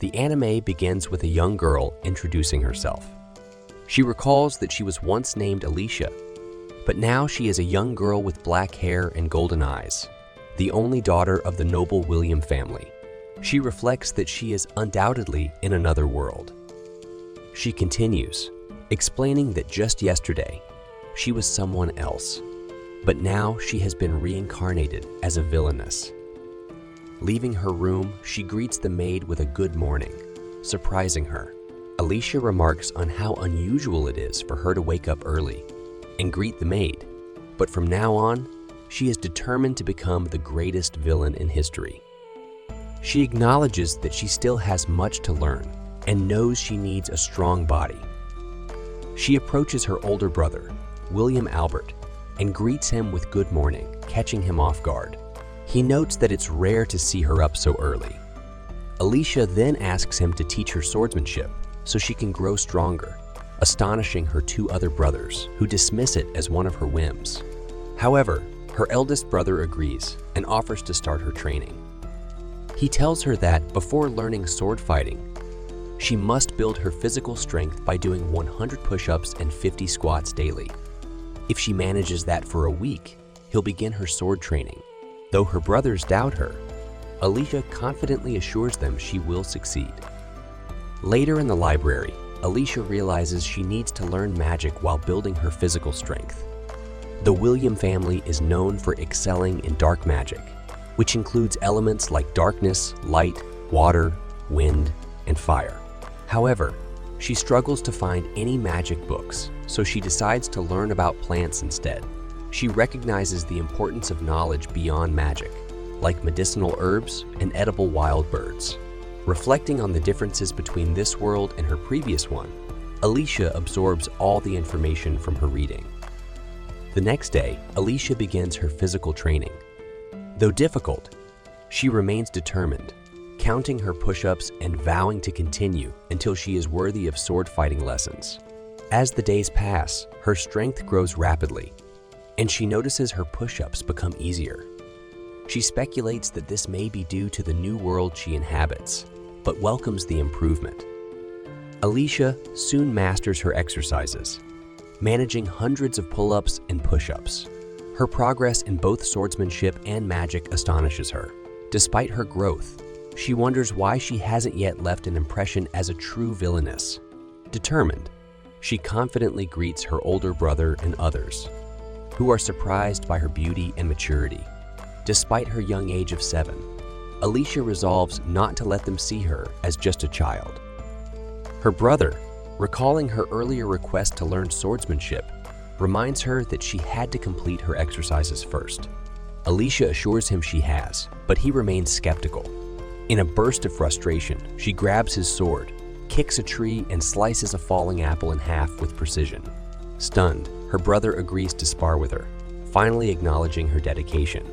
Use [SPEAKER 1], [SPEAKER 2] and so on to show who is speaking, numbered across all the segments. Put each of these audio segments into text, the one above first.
[SPEAKER 1] The anime begins with a young girl introducing herself. She recalls that she was once named Alicia, but now she is a young girl with black hair and golden eyes, the only daughter of the noble William family. She reflects that she is undoubtedly in another world. She continues, explaining that just yesterday, she was someone else, but now she has been reincarnated as a villainess. Leaving her room, she greets the maid with a good morning, surprising her. Alicia remarks on how unusual it is for her to wake up early and greet the maid, but from now on, she is determined to become the greatest villain in history. She acknowledges that she still has much to learn and knows she needs a strong body. She approaches her older brother, William Albert, and greets him with good morning, catching him off guard. He notes that it's rare to see her up so early. Alicia then asks him to teach her swordsmanship so she can grow stronger, astonishing her two other brothers, who dismiss it as one of her whims. However, her eldest brother agrees and offers to start her training. He tells her that before learning sword fighting, she must build her physical strength by doing 100 push-ups and 50 squats daily. If she manages that for a week, he'll begin her sword training. Though her brothers doubt her, Alicia confidently assures them she will succeed. Later in the library, Alicia realizes she needs to learn magic while building her physical strength. The William family is known for excelling in dark magic, which includes elements like darkness, light, water, wind, and fire. However, she struggles to find any magic books, so she decides to learn about plants instead. She recognizes the importance of knowledge beyond magic, like medicinal herbs and edible wild birds. Reflecting on the differences between this world and her previous one, Alicia absorbs all the information from her reading. The next day, Alicia begins her physical training. Though difficult, she remains determined, counting her push-ups and vowing to continue until she is worthy of sword fighting lessons. As the days pass, her strength grows rapidly, and she notices her push-ups become easier. She speculates that this may be due to the new world she inhabits, but welcomes the improvement. Alicia soon masters her exercises, managing hundreds of pull-ups and push-ups. Her progress in both swordsmanship and magic astonishes her. Despite her growth, she wonders why she hasn't yet left an impression as a true villainess. Determined, she confidently greets her older brother and others, who are surprised by her beauty and maturity. Despite her young age of 7, Alicia resolves not to let them see her as just a child. Her brother, recalling her earlier request to learn swordsmanship, reminds her that she had to complete her exercises first. Alicia assures him she has, but he remains skeptical. In a burst of frustration, she grabs his sword, kicks a tree, and slices a falling apple in half with precision. Stunned, her brother agrees to spar with her, finally acknowledging her dedication.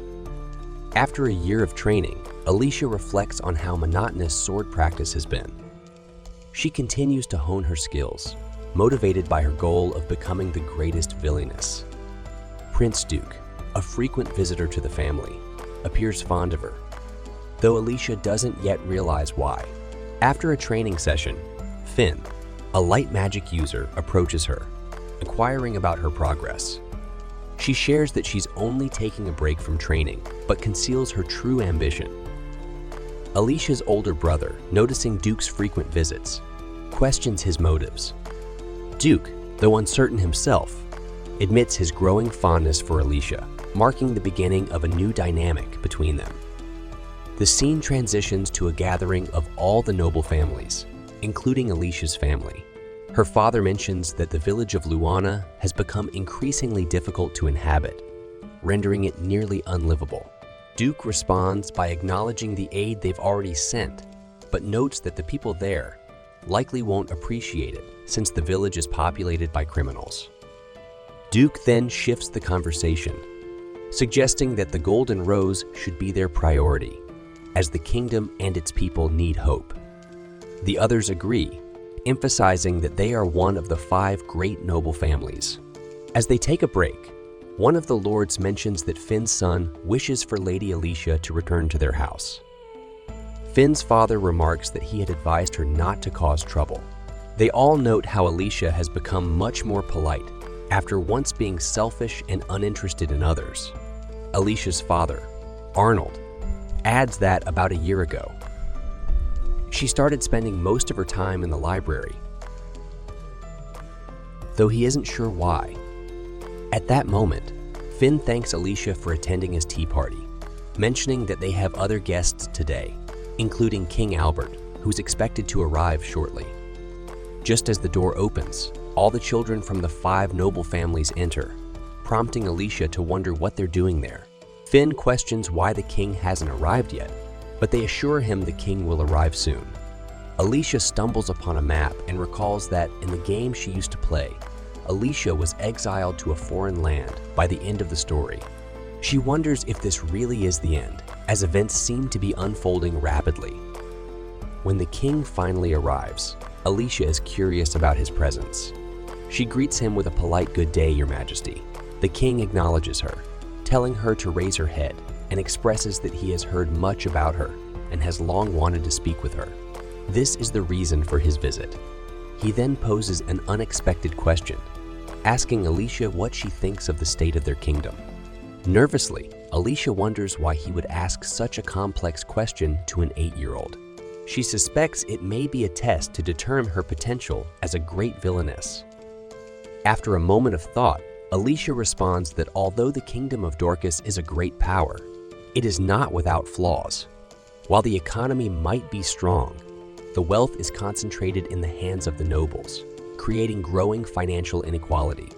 [SPEAKER 1] After a year of training, Alicia reflects on how monotonous sword practice has been. She continues to hone her skills, motivated by her goal of becoming the greatest villainess. Prince Duke, a frequent visitor to the family, appears fond of her, though Alicia doesn't yet realize why. After a training session, Finn, a light magic user, approaches her, inquiring about her progress. She shares that she's only taking a break from training, but conceals her true ambition. Alicia's older brother, noticing Duke's frequent visits, questions his motives. Duke, though uncertain himself, admits his growing fondness for Alicia, marking the beginning of a new dynamic between them. The scene transitions to a gathering of all the noble families, including Alicia's family. Her father mentions that the village of Luana has become increasingly difficult to inhabit, rendering it nearly unlivable. Duke responds by acknowledging the aid they've already sent, but notes that the people there likely won't appreciate it since the village is populated by criminals. Duke then shifts the conversation, suggesting that the Golden Rose should be their priority, as the kingdom and its people need hope. The others agree, emphasizing that they are one of the 5 great noble families. As they take a break, one of the lords mentions that Finn's son wishes for Lady Alicia to return to their house. Finn's father remarks that he had advised her not to cause trouble. They all note how Alicia has become much more polite after once being selfish and uninterested in others. Alicia's father, Arnold, adds that about a year ago, she started spending most of her time in the library, though he isn't sure why. At that moment, Finn thanks Alicia for attending his tea party, mentioning that they have other guests today, including King Albert, who's expected to arrive shortly. Just as the door opens, all the children from the 5 noble families enter, prompting Alicia to wonder what they're doing there. Finn questions why the king hasn't arrived yet, but they assure him the king will arrive soon. Alicia stumbles upon a map and recalls that in the game she used to play, Alicia was exiled to a foreign land by the end of the story. She wonders if this really is the end, as events seem to be unfolding rapidly. When the king finally arrives, Alicia is curious about his presence. She greets him with a polite "Good day, Your Majesty." The king acknowledges her, telling her to raise her head, and expresses that he has heard much about her and has long wanted to speak with her. This is the reason for his visit. He then poses an unexpected question, asking Alicia what she thinks of the state of their kingdom. Nervously, Alicia wonders why he would ask such a complex question to an 8-year-old. She suspects it may be a test to determine her potential as a great villainess. After a moment of thought, Alicia responds that although the kingdom of Dorcas is a great power, it is not without flaws. While the economy might be strong, the wealth is concentrated in the hands of the nobles, creating growing financial inequality.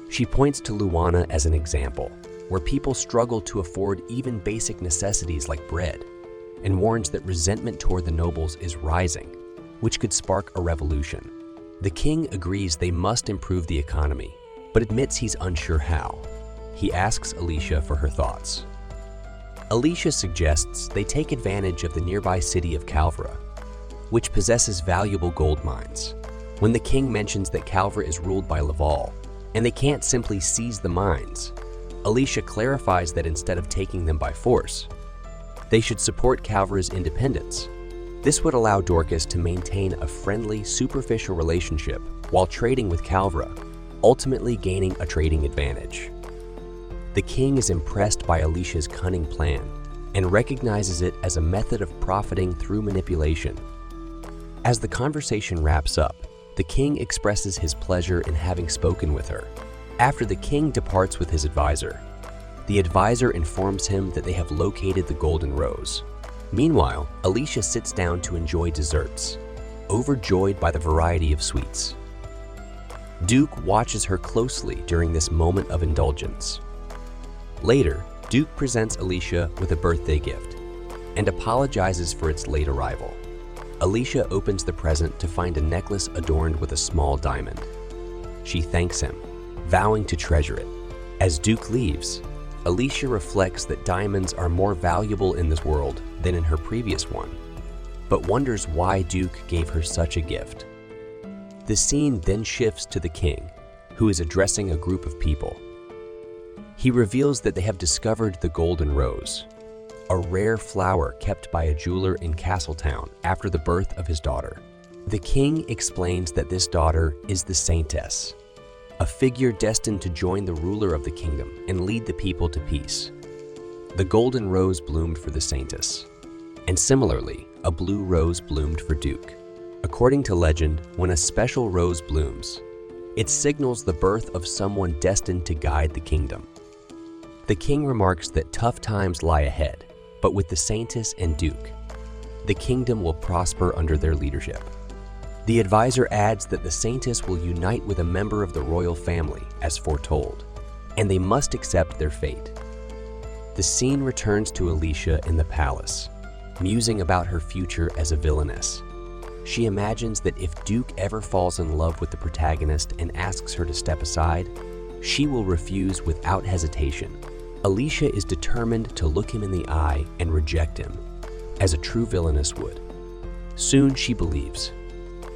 [SPEAKER 1] She points to Luana as an example, where people struggle to afford even basic necessities like bread, and warns that resentment toward the nobles is rising, which could spark a revolution. The king agrees they must improve the economy, but admits he's unsure how. He asks Alicia for her thoughts. Alicia suggests they take advantage of the nearby city of Calvra, which possesses valuable gold mines. When the king mentions that Calvra is ruled by Laval, and they can't simply seize the mines, Alicia clarifies that instead of taking them by force, they should support Calvra's independence. This would allow Dorcas to maintain a friendly, superficial relationship while trading with Calvra, ultimately gaining a trading advantage. The king is impressed by Alicia's cunning plan and recognizes it as a method of profiting through manipulation. As the conversation wraps up, the king expresses his pleasure in having spoken with her. After the king departs with his advisor, the advisor informs him that they have located the Golden Rose. Meanwhile, Alicia sits down to enjoy desserts, overjoyed by the variety of sweets. Duke watches her closely during this moment of indulgence. Later, Duke presents Alicia with a birthday gift and apologizes for its late arrival. Alicia opens the present to find a necklace adorned with a small diamond. She thanks him, vowing to treasure it. As Duke leaves, Alicia reflects that diamonds are more valuable in this world than in her previous one, but wonders why Duke gave her such a gift. The scene then shifts to the king, who is addressing a group of people. He reveals that they have discovered the Golden Rose, a rare flower kept by a jeweler in Castletown after the birth of his daughter. The king explains that this daughter is the Saintess, a figure destined to join the ruler of the kingdom and lead the people to peace. The Golden Rose bloomed for the Saintess, and similarly, a blue rose bloomed for Duke. According to legend, when a special rose blooms, it signals the birth of someone destined to guide the kingdom. The king remarks that tough times lie ahead, but with the Saintess and Duke, the kingdom will prosper under their leadership. The advisor adds that the Saintess will unite with a member of the royal family, as foretold, and they must accept their fate. The scene returns to Alicia in the palace, musing about her future as a villainess. She imagines that if Duke ever falls in love with the protagonist and asks her to step aside, she will refuse without hesitation. Alicia is determined to look him in the eye and reject him, as a true villainess would. Soon, she believes,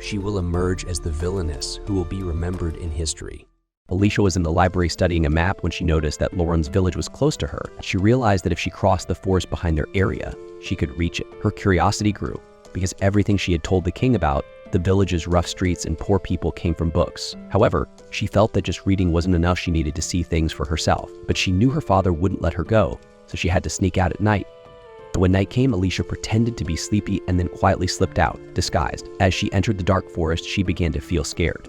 [SPEAKER 1] she will emerge as the villainess who will be remembered in history. Alicia was in the library studying a map when she noticed that Lauren's village was close to her. She realized that if she crossed the forest behind their area, she could reach it. Her curiosity grew because everything she had told the king about the village's rough streets and poor people came from books. However, she felt that just reading wasn't enough. She needed to see things for herself. But she knew her father wouldn't let her go, so she had to sneak out at night. When night came, Alicia pretended to be sleepy and then quietly slipped out, disguised. As she entered the dark forest, she began to feel scared.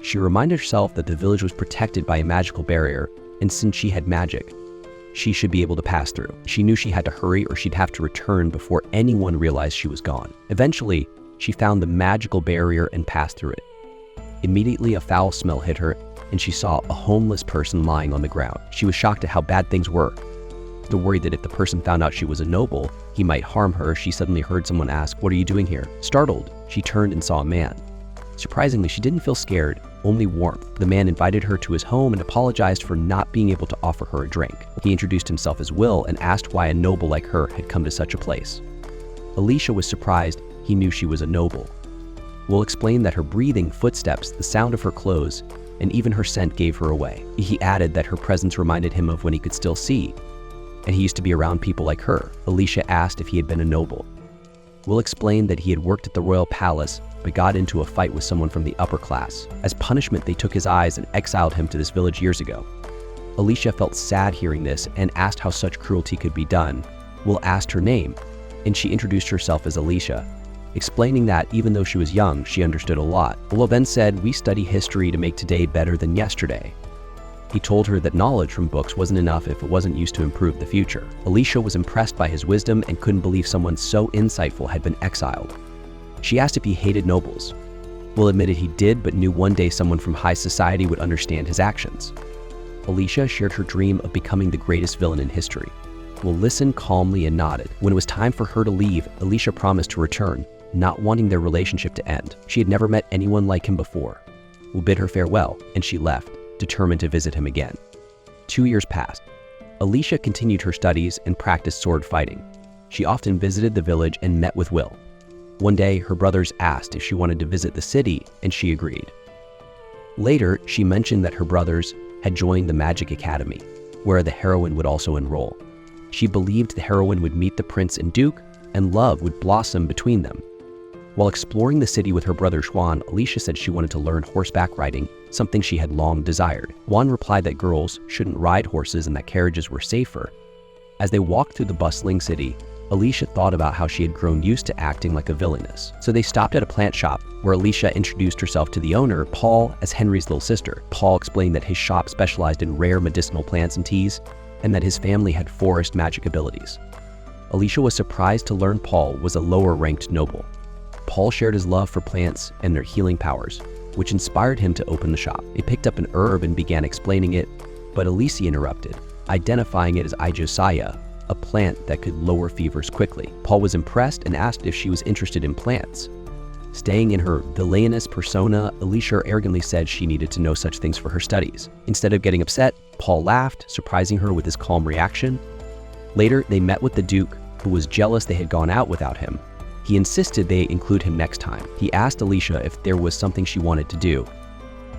[SPEAKER 1] She reminded herself that the village was protected by a magical barrier, and since she had magic, she should be able to pass through. She knew she had to hurry or she'd have to return before anyone realized she was gone. Eventually, she found the magical barrier and passed through it. Immediately, a foul smell hit her, and she saw a homeless person lying on the ground. She was shocked at how bad things were. The worry that if the person found out she was a noble, he might harm her, she suddenly heard someone ask, "What are you doing here?" Startled, she turned and saw a man. Surprisingly, she didn't feel scared, only warmth. The man invited her to his home and apologized for not being able to offer her a drink. He introduced himself as Will and asked why a noble like her had come to such a place. Alicia was surprised he knew she was a noble. Will explained that her breathing, footsteps, the sound of her clothes, and even her scent gave her away. He added that her presence reminded him of when he could still see, and he used to be around people like her. Alicia asked if he had been a noble. Will explained that he had worked at the royal palace, but got into a fight with someone from the upper class. As punishment, they took his eyes and exiled him to this village years ago. Alicia felt sad hearing this and asked how such cruelty could be done. Will asked her name, and she introduced herself as Alicia, explaining that even though she was young, she understood a lot. Will then said, "We study history to make today better than yesterday." He told her that knowledge from books wasn't enough if it wasn't used to improve the future. Alicia was impressed by his wisdom and couldn't believe someone so insightful had been exiled. She asked if he hated nobles. Will admitted he did, but knew one day someone from high society would understand his actions. Alicia shared her dream of becoming the greatest villain in history. Will listened calmly and nodded. When it was time for her to leave, Alicia promised to return, not wanting their relationship to end. She had never met anyone like him before. Will bid her farewell, and she left, determined to visit him again. 2 years passed. Alicia continued her studies and practiced sword fighting. She often visited the village and met with Will. One day, her brothers asked if she wanted to visit the city, and she agreed. Later, she mentioned that her brothers had joined the Magic Academy, where the heroine would also enroll. She believed the heroine would meet the prince and duke, and love would blossom between them. While exploring the city with her brother Juan, Alicia said she wanted to learn horseback riding, something she had long desired. Juan replied that girls shouldn't ride horses and that carriages were safer. As they walked through the bustling city, Alicia thought about how she had grown used to acting like a villainess. So they stopped at a plant shop where Alicia introduced herself to the owner, Paul, as Henry's little sister. Paul explained that his shop specialized in rare medicinal plants and teas, and that his family had forest magic abilities. Alicia was surprised to learn Paul was a lower-ranked noble. Paul shared his love for plants and their healing powers, which inspired him to open the shop. He picked up an herb and began explaining it, but Alicia interrupted, identifying it as Ijosiah, a plant that could lower fevers quickly. Paul was impressed and asked if she was interested in plants. Staying in her villainous persona, Alicia arrogantly said she needed to know such things for her studies. Instead of getting upset, Paul laughed, surprising her with his calm reaction. Later, they met with the Duke, who was jealous they had gone out without him. He insisted they include him next time. He asked Alicia if there was something she wanted to do,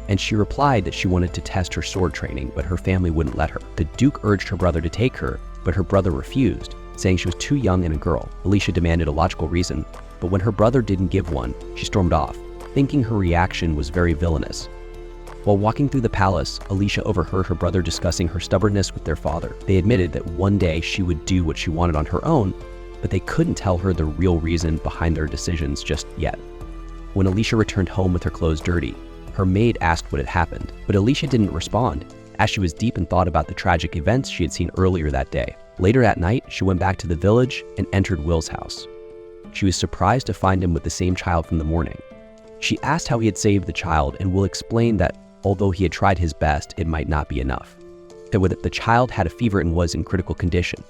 [SPEAKER 1] and she replied that she wanted to test her sword training, but her family wouldn't let her. The Duke urged her brother to take her, but her brother refused, saying she was too young and a girl. Alicia demanded a logical reason, but when her brother didn't give one, she stormed off, thinking her reaction was very villainous. While walking through the palace, Alicia overheard her brother discussing her stubbornness with their father. They admitted that one day she would do what she wanted on her own, but they couldn't tell her the real reason behind their decisions just yet. When Alicia returned home with her clothes dirty, her maid asked what had happened, but Alicia didn't respond, as she was deep in thought about the tragic events she had seen earlier that day. Later that night, she went back to the village and entered Will's house. She was surprised to find him with the same child from the morning. She asked how he had saved the child, and Will explained that although he had tried his best, it might not be enough. That the child had a fever and was in critical condition.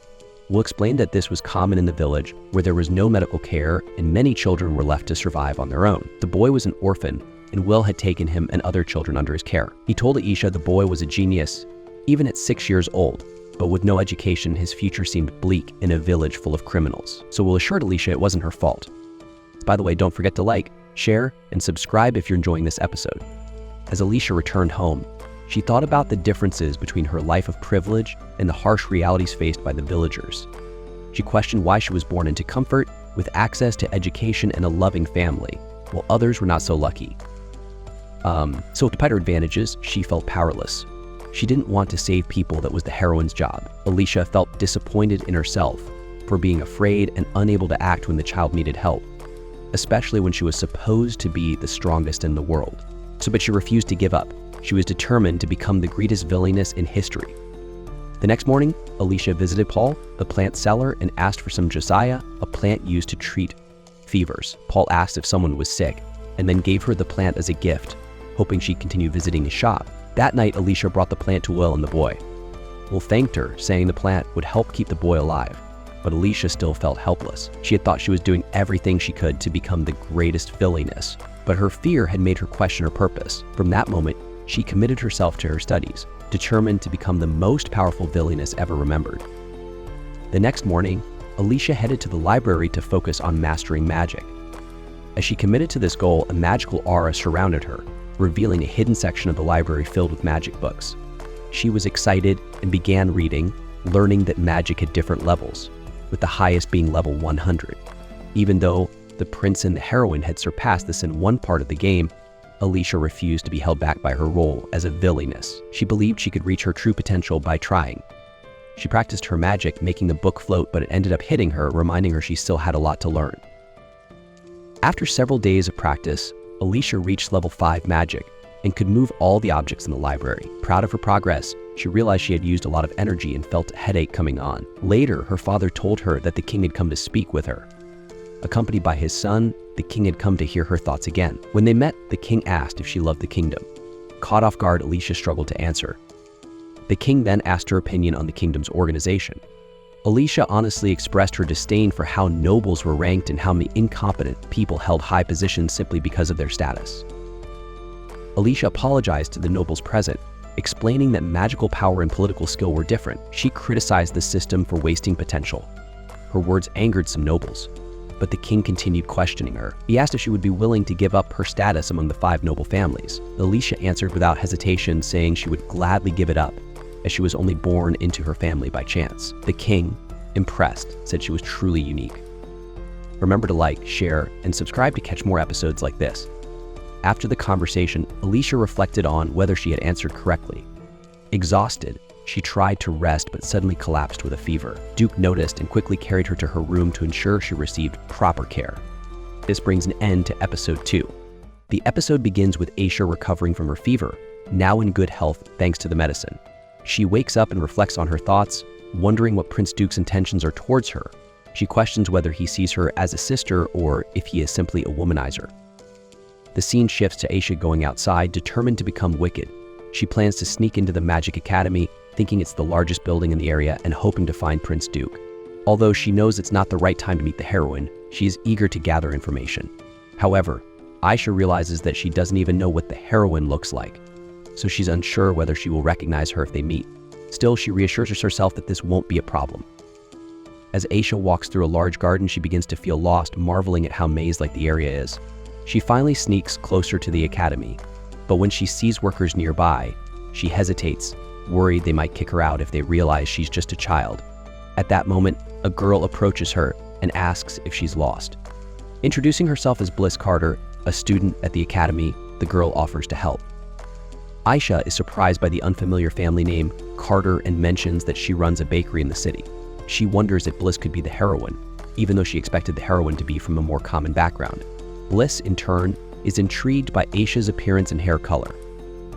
[SPEAKER 1] Will explained that this was common in the village, where there was no medical care and many children were left to survive on their own. The boy was an orphan, and Will had taken him and other children under his care. He told Aisha the boy was a genius, even at 6 years old, but with no education, his future seemed bleak in a village full of criminals. So Will assured Alicia it wasn't her fault. By the way, don't forget to like, share, and subscribe if you're enjoying this episode. As Alicia returned home, She thought about the differences between her life of privilege and the harsh realities faced by the villagers. She questioned why she was born into comfort, with access to education and a loving family, while others were not so lucky. So despite her advantages, she felt powerless. She didn't want to save people. That was the heroine's job. Alicia felt disappointed in herself for being afraid and unable to act when the child needed help, especially when she was supposed to be the strongest in the world. But she refused to give up. She was determined to become the greatest villainess in history. The next morning, Alicia visited Paul, the plant seller, and asked for some Josiah, a plant used to treat fevers. Paul asked if someone was sick, and then gave her the plant as a gift, hoping she'd continue visiting his shop. That night, Alicia brought the plant to Will and the boy. Will thanked her, saying the plant would help keep the boy alive. But Alicia still felt helpless. She had thought she was doing everything she could to become the greatest villainess, but her fear had made her question her purpose. From that moment, she committed herself to her studies, determined to become the most powerful villainess ever remembered. The next morning, Alicia headed to the library to focus on mastering magic. As she committed to this goal, a magical aura surrounded her, revealing a hidden section of the library filled with magic books. She was excited and began reading, learning that magic had different levels, with the highest being level 100. Even though the prince and the heroine had surpassed this in one part of the game, Alicia refused to be held back by her role as a villainess. She believed she could reach her true potential by trying. She practiced her magic, making the book float, but it ended up hitting her, reminding her she still had a lot to learn. After several days of practice, Alicia reached level 5 magic and could move all the objects in the library. Proud of her progress, she realized she had used a lot of energy and felt a headache coming on. Later, her father told her that the king had come to speak with her. Accompanied by his son, the king had come to hear her thoughts again. When they met, the king asked if she loved the kingdom. Caught off guard, Alicia struggled to answer. The king then asked her opinion on the kingdom's organization. Alicia honestly expressed her disdain for how nobles were ranked and how many incompetent people held high positions simply because of their status. Alicia apologized to the nobles present, explaining that magical power and political skill were different. She criticized the system for wasting potential. Her words angered some nobles, but the king continued questioning her. He asked if she would be willing to give up her status among the 5 noble families. Alicia answered without hesitation, saying she would gladly give it up, as she was only born into her family by chance. The king, impressed, said she was truly unique. Remember to like, share, and subscribe to catch more episodes like this. After the conversation, Alicia reflected on whether she had answered correctly. Exhausted, she tried to rest but suddenly collapsed with a fever. Duke noticed and quickly carried her to her room to ensure she received proper care. This brings an end to episode 2. The episode begins with Aisha recovering from her fever, now in good health thanks to the medicine. She wakes up and reflects on her thoughts, wondering what Prince Duke's intentions are towards her. She questions whether he sees her as a sister or if he is simply a womanizer. The scene shifts to Aisha going outside, determined to become wicked. She plans to sneak into the Magic Academy, thinking it's the largest building in the area and hoping to find Prince Duke. Although she knows it's not the right time to meet the heroine, she is eager to gather information. However, Aisha realizes that she doesn't even know what the heroine looks like, so she's unsure whether she will recognize her if they meet. Still, she reassures herself that this won't be a problem. As Aisha walks through a large garden, she begins to feel lost, marveling at how maze-like the area is. She finally sneaks closer to the academy, but when she sees workers nearby, she hesitates, worried they might kick her out if they realize she's just a child. At that moment, a girl approaches her and asks if she's lost. Introducing herself as Bliss Carter, a student at the academy, the girl offers to help. Aisha is surprised by the unfamiliar family name Carter and mentions that she runs a bakery in the city. She wonders if Bliss could be the heroine, even though she expected the heroine to be from a more common background. Bliss, in turn, is intrigued by Aisha's appearance and hair color.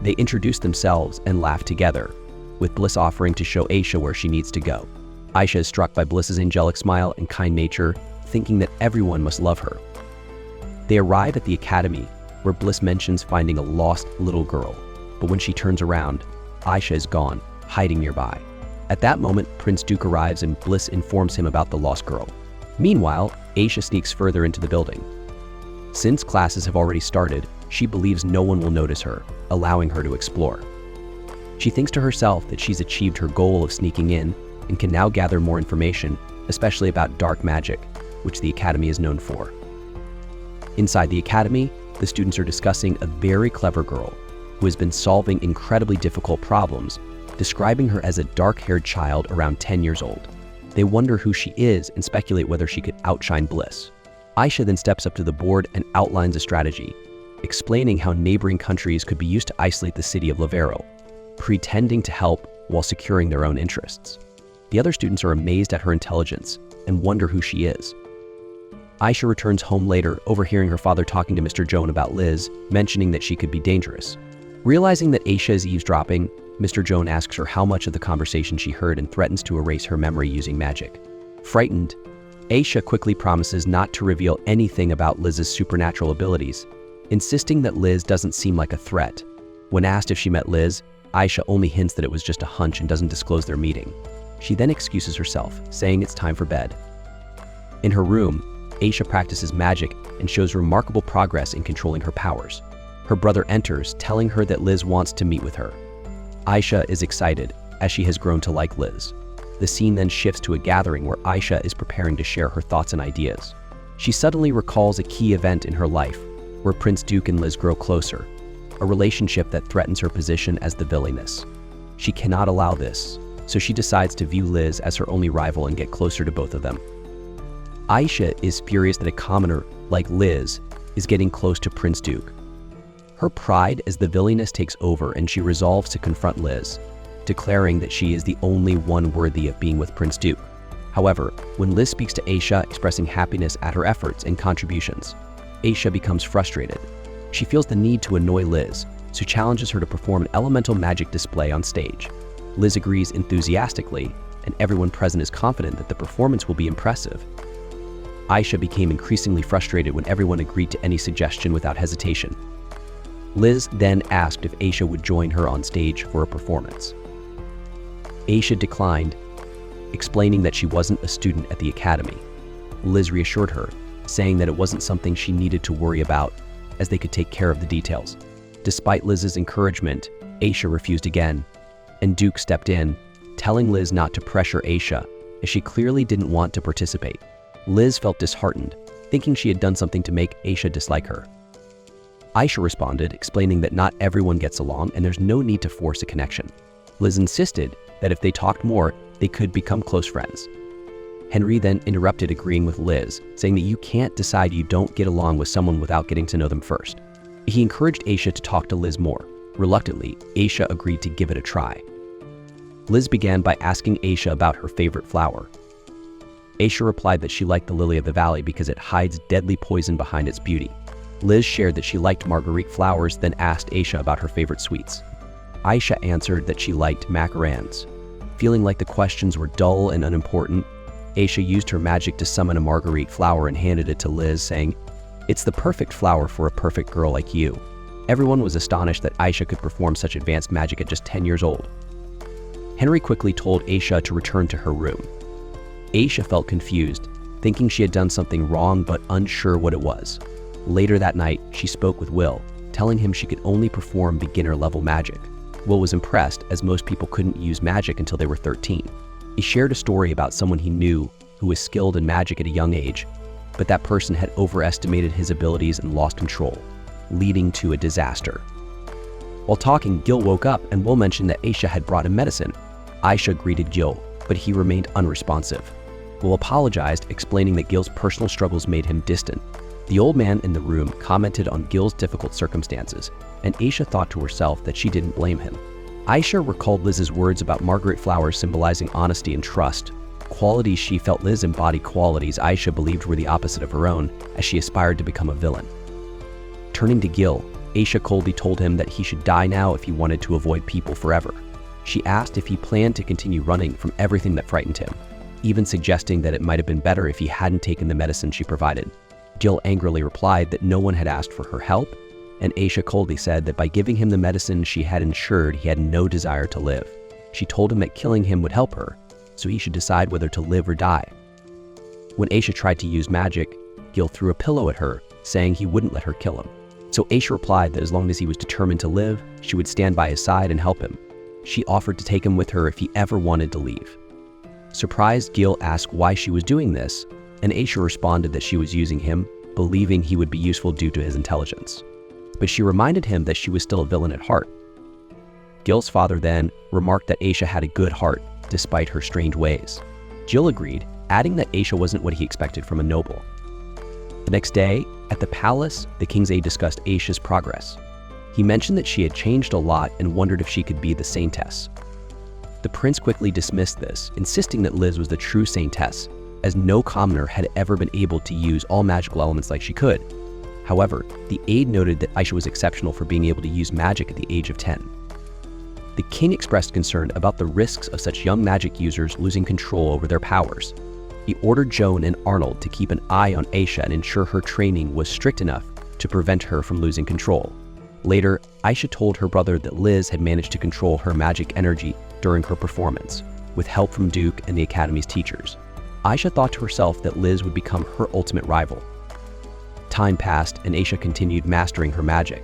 [SPEAKER 1] They introduce themselves and laugh together, with Bliss offering to show Aisha where she needs to go. Aisha is struck by Bliss's angelic smile and kind nature, thinking that everyone must love her. They arrive at the academy, where Bliss mentions finding a lost little girl, but when she turns around, Aisha is gone, hiding nearby. At that moment, Prince Duke arrives and Bliss informs him about the lost girl. Meanwhile, Aisha sneaks further into the building. Since classes have already started, she believes no one will notice her, allowing her to explore. She thinks to herself that she's achieved her goal of sneaking in and can now gather more information, especially about dark magic, which the academy is known for. Inside the academy, the students are discussing a very clever girl who has been solving incredibly difficult problems, describing her as a dark-haired child around 10 years old. They wonder who she is and speculate whether she could outshine Bliss. Aisha then steps up to the board and outlines a strategy, explaining how neighboring countries could be used to isolate the city of Lavero, pretending to help while securing their own interests. The other students are amazed at her intelligence and wonder who she is. Aisha returns home later, overhearing her father talking to Mr. Joan about Liz, mentioning that she could be dangerous. Realizing that Aisha is eavesdropping, Mr. Joan asks her how much of the conversation she heard and threatens to erase her memory using magic. Frightened, Aisha quickly promises not to reveal anything about Liz's supernatural abilities, insisting that Liz doesn't seem like a threat. When asked if she met Liz, Aisha only hints that it was just a hunch and doesn't disclose their meeting. She then excuses herself, saying it's time for bed. In her room, Aisha practices magic and shows remarkable progress in controlling her powers. Her brother enters, telling her that Liz wants to meet with her. Aisha is excited, as she has grown to like Liz. The scene then shifts to a gathering where Aisha is preparing to share her thoughts and ideas. She suddenly recalls a key event in her life, where Prince Duke and Liz grow closer, a relationship that threatens her position as the villainess. She cannot allow this, so she decides to view Liz as her only rival and get closer to both of them. Aisha is furious that a commoner, like Liz, is getting close to Prince Duke. Her pride as the villainess takes over and she resolves to confront Liz, declaring that she is the only one worthy of being with Prince Duke. However, when Liz speaks to Aisha expressing happiness at her efforts and contributions, Aisha becomes frustrated. She feels the need to annoy Liz, so challenges her to perform an elemental magic display on stage. Liz agrees enthusiastically, and everyone present is confident that the performance will be impressive. Aisha became increasingly frustrated when everyone agreed to any suggestion without hesitation. Liz then asked if Aisha would join her on stage for a performance. Aisha declined, explaining that she wasn't a student at the academy. Liz reassured her, saying that it wasn't something she needed to worry about, as they could take care of the details. Despite Liz's encouragement, Aisha refused again, and Duke stepped in, telling Liz not to pressure Aisha, as she clearly didn't want to participate. Liz felt disheartened, thinking she had done something to make Aisha dislike her. Aisha responded, explaining that not everyone gets along and there's no need to force a connection. Liz insisted that if they talked more, they could become close friends. Henry then interrupted, agreeing with Liz, saying that you can't decide you don't get along with someone without getting to know them first. He encouraged Aisha to talk to Liz more. Reluctantly, Aisha agreed to give it a try. Liz began by asking Aisha about her favorite flower. Aisha replied that she liked the lily of the valley because it hides deadly poison behind its beauty. Liz shared that she liked marguerite flowers, then asked Aisha about her favorite sweets. Aisha answered that she liked macarons. Feeling like the questions were dull and unimportant, Aisha used her magic to summon a marguerite flower and handed it to Liz, saying, "It's the perfect flower for a perfect girl like you." Everyone was astonished that Aisha could perform such advanced magic at just 10 years old. Henry quickly told Aisha to return to her room. Aisha felt confused, thinking she had done something wrong but unsure what it was. Later that night, she spoke with Will, telling him she could only perform beginner-level magic. Will was impressed, as most people couldn't use magic until they were 13. He shared a story about someone he knew who was skilled in magic at a young age, but that person had overestimated his abilities and lost control, leading to a disaster. While talking, Gil woke up and Will mentioned that Aisha had brought him medicine. Aisha greeted Gil, but he remained unresponsive. Will apologized, explaining that Gil's personal struggles made him distant. The old man in the room commented on Gil's difficult circumstances, and Aisha thought to herself that she didn't blame him. Aisha recalled Liz's words about marguerite flowers symbolizing honesty and trust, qualities she felt Liz embodied, qualities Aisha believed were the opposite of her own, as she aspired to become a villain. Turning to Gil, Aisha coldly told him that he should die now if he wanted to avoid people forever. She asked if he planned to continue running from everything that frightened him, even suggesting that it might have been better if he hadn't taken the medicine she provided. Gil angrily replied that no one had asked for her help, and Aisha coldly said that by giving him the medicine she had ensured he had no desire to live. She told him that killing him would help her, so he should decide whether to live or die. When Aisha tried to use magic, Gil threw a pillow at her, saying he wouldn't let her kill him. So Aisha replied that as long as he was determined to live, she would stand by his side and help him. She offered to take him with her if he ever wanted to leave. Surprised, Gil asked why she was doing this, and Aisha responded that she was using him, believing he would be useful due to his intelligence. but she reminded him that she was still a villain at heart. Gil's father then remarked that Aisha had a good heart, despite her strange ways. Jill agreed, adding that Aisha wasn't what he expected from a noble. The next day, at the palace, the king's aide discussed Aisha's progress. He mentioned that she had changed a lot and wondered if she could be the saintess. The prince quickly dismissed this, insisting that Liz was the true saintess, as no commoner had ever been able to use all magical elements like she could. However, the aide noted that Aisha was exceptional for being able to use magic at the age of 10. The king expressed concern about the risks of such young magic users losing control over their powers. He ordered Joan and Arnold to keep an eye on Aisha and ensure her training was strict enough to prevent her from losing control. Later, Aisha told her brother that Liz had managed to control her magic energy during her performance, with help from Duke and the Academy's teachers. Aisha thought to herself that Liz would become her ultimate rival. Time passed and Aisha continued mastering her magic.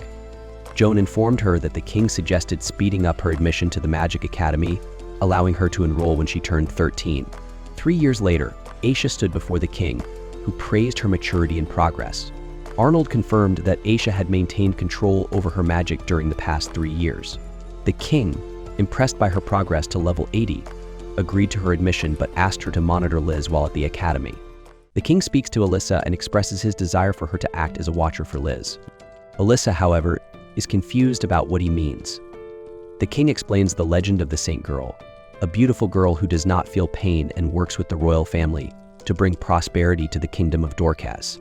[SPEAKER 1] Joan informed her that the king suggested speeding up her admission to the Magic Academy, allowing her to enroll when she turned 13. 3 years later, Aisha stood before the king, who praised her maturity and progress. Arnold confirmed that Aisha had maintained control over her magic during the past 3 years. The king, impressed by her progress to level 80, agreed to her admission but asked her to monitor Liz while at the academy. The king speaks to Alyssa and expresses his desire for her to act as a watcher for Liz. Alyssa, however, is confused about what he means. The king explains the legend of the Saint Girl, a beautiful girl who does not feel pain and works with the royal family to bring prosperity to the kingdom of Dorcas.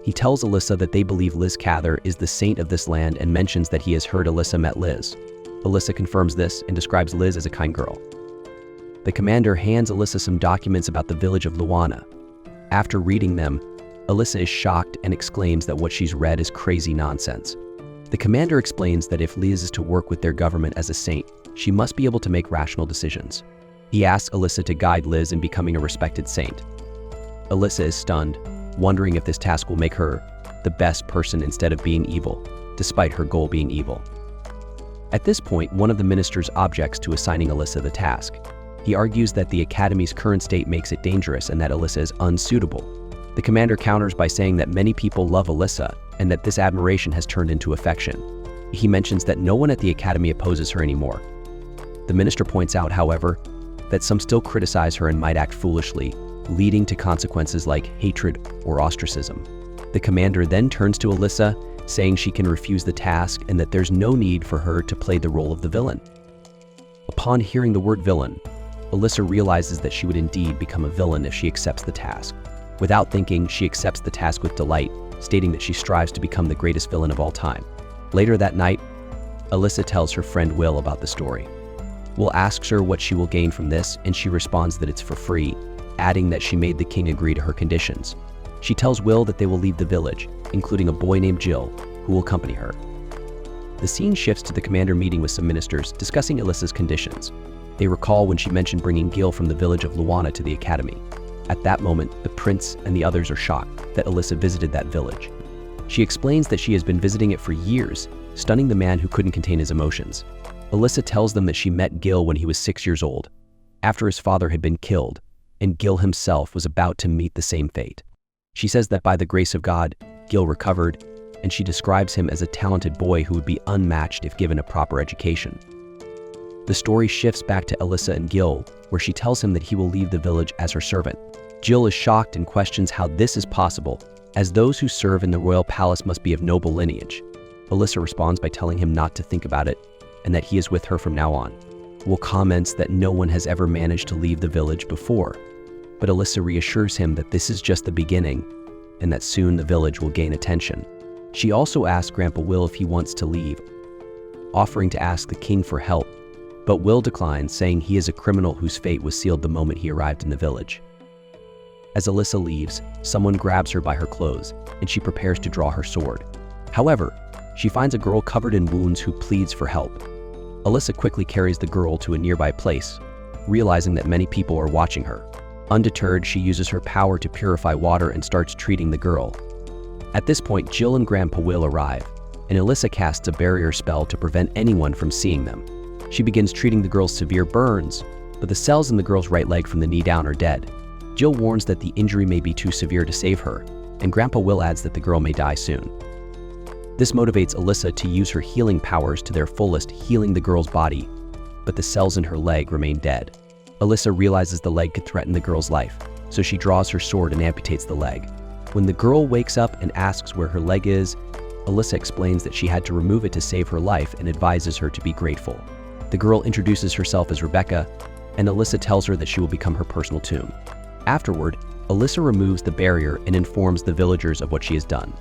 [SPEAKER 1] He tells Alyssa that they believe Liz Cather is the saint of this land and mentions that he has heard Alyssa met Liz. Alyssa confirms this and describes Liz as a kind girl. The commander hands Alyssa some documents about the village of Luana. After reading them, Alyssa is shocked and exclaims that what she's read is crazy nonsense. The commander explains that if Liz is to work with their government as a saint, she must be able to make rational decisions. He asks Alyssa to guide Liz in becoming a respected saint. Alyssa is stunned, wondering if this task will make her the best person instead of being evil, despite her goal being evil. At this point, one of the ministers objects to assigning Alyssa the task. He argues that the Academy's current state makes it dangerous and that Alyssa is unsuitable. The commander counters by saying that many people love Alyssa and that this admiration has turned into affection. He mentions that no one at the Academy opposes her anymore. The minister points out, however, that some still criticize her and might act foolishly, leading to consequences like hatred or ostracism. The commander then turns to Alyssa, saying she can refuse the task and that there's no need for her to play the role of the villain. Upon hearing the word villain, Alyssa realizes that she would indeed become a villain if she accepts the task. Without thinking, she accepts the task with delight, stating that she strives to become the greatest villain of all time. Later that night, Alyssa tells her friend Will about the story. Will asks her what she will gain from this, and she responds that it's for free, adding that she made the king agree to her conditions. She tells Will that they will leave the village, including a boy named Jill, who will accompany her. The scene shifts to the commander meeting with some ministers, discussing Alyssa's conditions. They recall when she mentioned bringing Gil from the village of Luana to the academy. At that moment, the prince and the others are shocked that Alyssa visited that village. She explains that she has been visiting it for years, stunning the man who couldn't contain his emotions. Alyssa tells them that she met Gil when he was 6 years old, after his father had been killed, and Gil himself was about to meet the same fate. She says that by the grace of God, Gil recovered, and she describes him as a talented boy who would be unmatched if given a proper education. The story shifts back to Alyssa and Gil, where she tells him that he will leave the village as her servant. Jill is shocked and questions how this is possible, as those who serve in the royal palace must be of noble lineage. Alyssa responds by telling him not to think about it, and that he is with her from now on. Will comments that no one has ever managed to leave the village before, but Alyssa reassures him that this is just the beginning, and that soon the village will gain attention. She also asks Grandpa Will if he wants to leave, offering to ask the king for help, but Will declines, saying he is a criminal whose fate was sealed the moment he arrived in the village. As Alyssa leaves, someone grabs her by her clothes, and she prepares to draw her sword. However, she finds a girl covered in wounds who pleads for help. Alyssa quickly carries the girl to a nearby place, realizing that many people are watching her. Undeterred, she uses her power to purify water and starts treating the girl. At this point, Jill and Grandpa Will arrive, and Alyssa casts a barrier spell to prevent anyone from seeing them. She begins treating the girl's severe burns, but the cells in the girl's right leg from the knee down are dead. Jill warns that the injury may be too severe to save her, and Grandpa Will adds that the girl may die soon. This motivates Alyssa to use her healing powers to their fullest, healing the girl's body, but the cells in her leg remain dead. Alyssa realizes the leg could threaten the girl's life, so she draws her sword and amputates the leg. When the girl wakes up and asks where her leg is, Alyssa explains that she had to remove it to save her life and advises her to be grateful. The girl introduces herself as Rebecca, and Alyssa tells her that she will become her personal tomb. Afterward, Alyssa removes the barrier and informs the villagers of what she has done.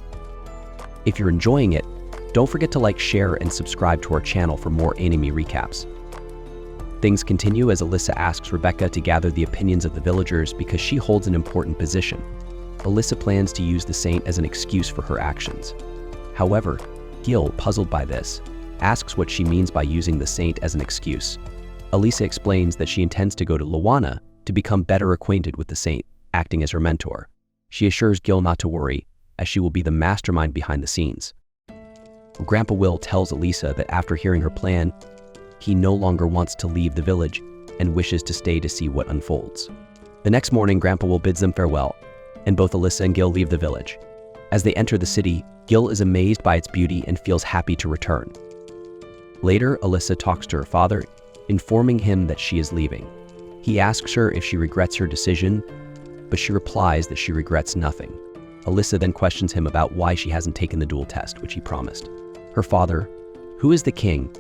[SPEAKER 1] If you're enjoying it, don't forget to like, share, and subscribe to our channel for more anime recaps. Things continue as Alyssa asks Rebecca to gather the opinions of the villagers because she holds an important position. Alyssa plans to use the saint as an excuse for her actions. However, Gil, puzzled by this, asks what she means by using the saint as an excuse. Alyssa explains that she intends to go to Luana to become better acquainted with the saint, acting as her mentor. She assures Gil not to worry, as she will be the mastermind behind the scenes. Grandpa Will tells Alyssa that after hearing her plan, he no longer wants to leave the village and wishes to stay to see what unfolds. The next morning, Grandpa Will bids them farewell, and both Alyssa and Gil leave the village. As they enter the city, Gil is amazed by its beauty and feels happy to return. Later, Alyssa talks to her father, informing him that she is leaving. He asks her if she regrets her decision, but she replies that she regrets nothing. Alyssa then questions him about why she hasn't taken the duel test, which he promised. Her father, who is the king,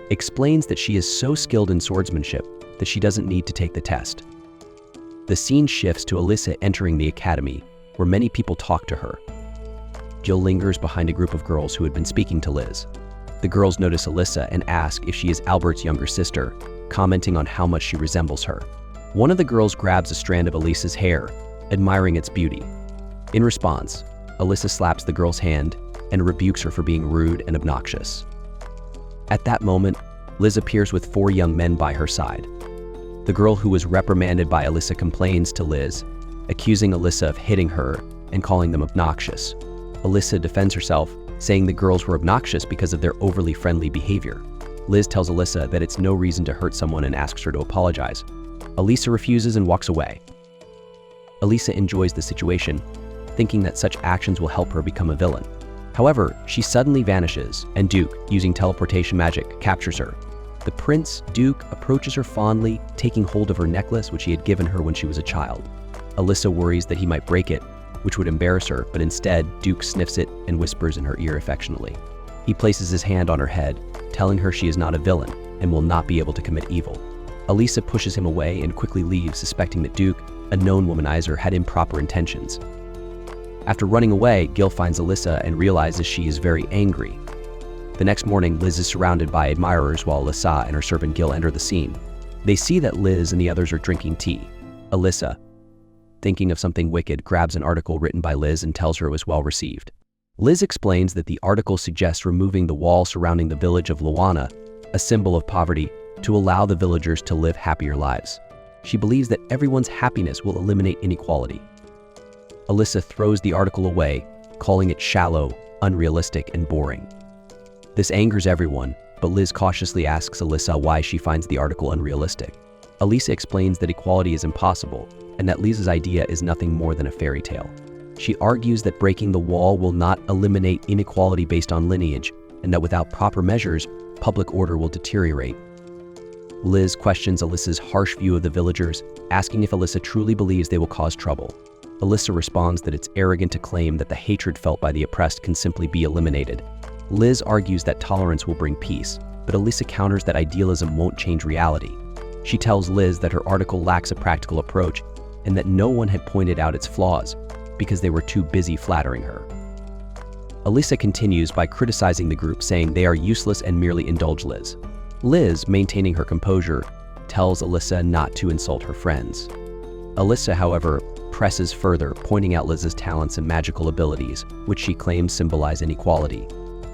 [SPEAKER 1] explains that she is so skilled in swordsmanship that she doesn't need to take the test. The scene shifts to Alyssa entering the academy, where many people talk to her. Jill lingers behind a group of girls who had been speaking to Liz. The girls notice Alyssa and ask if she is Albert's younger sister, commenting on how much she resembles her. One of the girls grabs a strand of Alyssa's hair, admiring its beauty. In response, Alyssa slaps the girl's hand and rebukes her for being rude and obnoxious. At that moment, Liz appears with 4 young men by her side. The girl who was reprimanded by Alyssa complains to Liz, accusing Alyssa of hitting her and calling them obnoxious. Alyssa defends herself, saying the girls were obnoxious because of their overly friendly behavior. Liz tells Alyssa that it's no reason to hurt someone and asks her to apologize. Alyssa refuses and walks away. Alyssa enjoys the situation, thinking that such actions will help her become a villain. However, she suddenly vanishes, and Duke, using teleportation magic, captures her. The prince, Duke, approaches her fondly, taking hold of her necklace which he had given her when she was a child. Alyssa worries that he might break it, which would embarrass her, but instead, Duke sniffs it and whispers in her ear affectionately. He places his hand on her head, telling her she is not a villain and will not be able to commit evil. Alyssa pushes him away and quickly leaves, suspecting that Duke, a known womanizer, had improper intentions. After running away, Gil finds Alyssa and realizes she is very angry. The next morning, Liz is surrounded by admirers while Alyssa and her servant Gil enter the scene. They see that Liz and the others are drinking tea. Alyssa, thinking of something wicked, grabs an article written by Liz and tells her it was well received. Liz explains that the article suggests removing the wall surrounding the village of Luana, a symbol of poverty, to allow the villagers to live happier lives. She believes that everyone's happiness will eliminate inequality. Alyssa throws the article away, calling it shallow, unrealistic, and boring. This angers everyone, but Liz cautiously asks Alyssa why she finds the article unrealistic. Alyssa explains that equality is impossible, and that Liz's idea is nothing more than a fairy tale. She argues that breaking the wall will not eliminate inequality based on lineage, and that without proper measures, public order will deteriorate. Liz questions Alyssa's harsh view of the villagers, asking if Alyssa truly believes they will cause trouble. Alyssa responds that it's arrogant to claim that the hatred felt by the oppressed can simply be eliminated. Liz argues that tolerance will bring peace, but Alyssa counters that idealism won't change reality. She tells Liz that her article lacks a practical approach and that no one had pointed out its flaws because they were too busy flattering her. Alyssa continues by criticizing the group, saying they are useless and merely indulge Liz. Liz, maintaining her composure, tells Alyssa not to insult her friends. Alyssa, however, presses further, pointing out Liz's talents and magical abilities, which she claims symbolize inequality.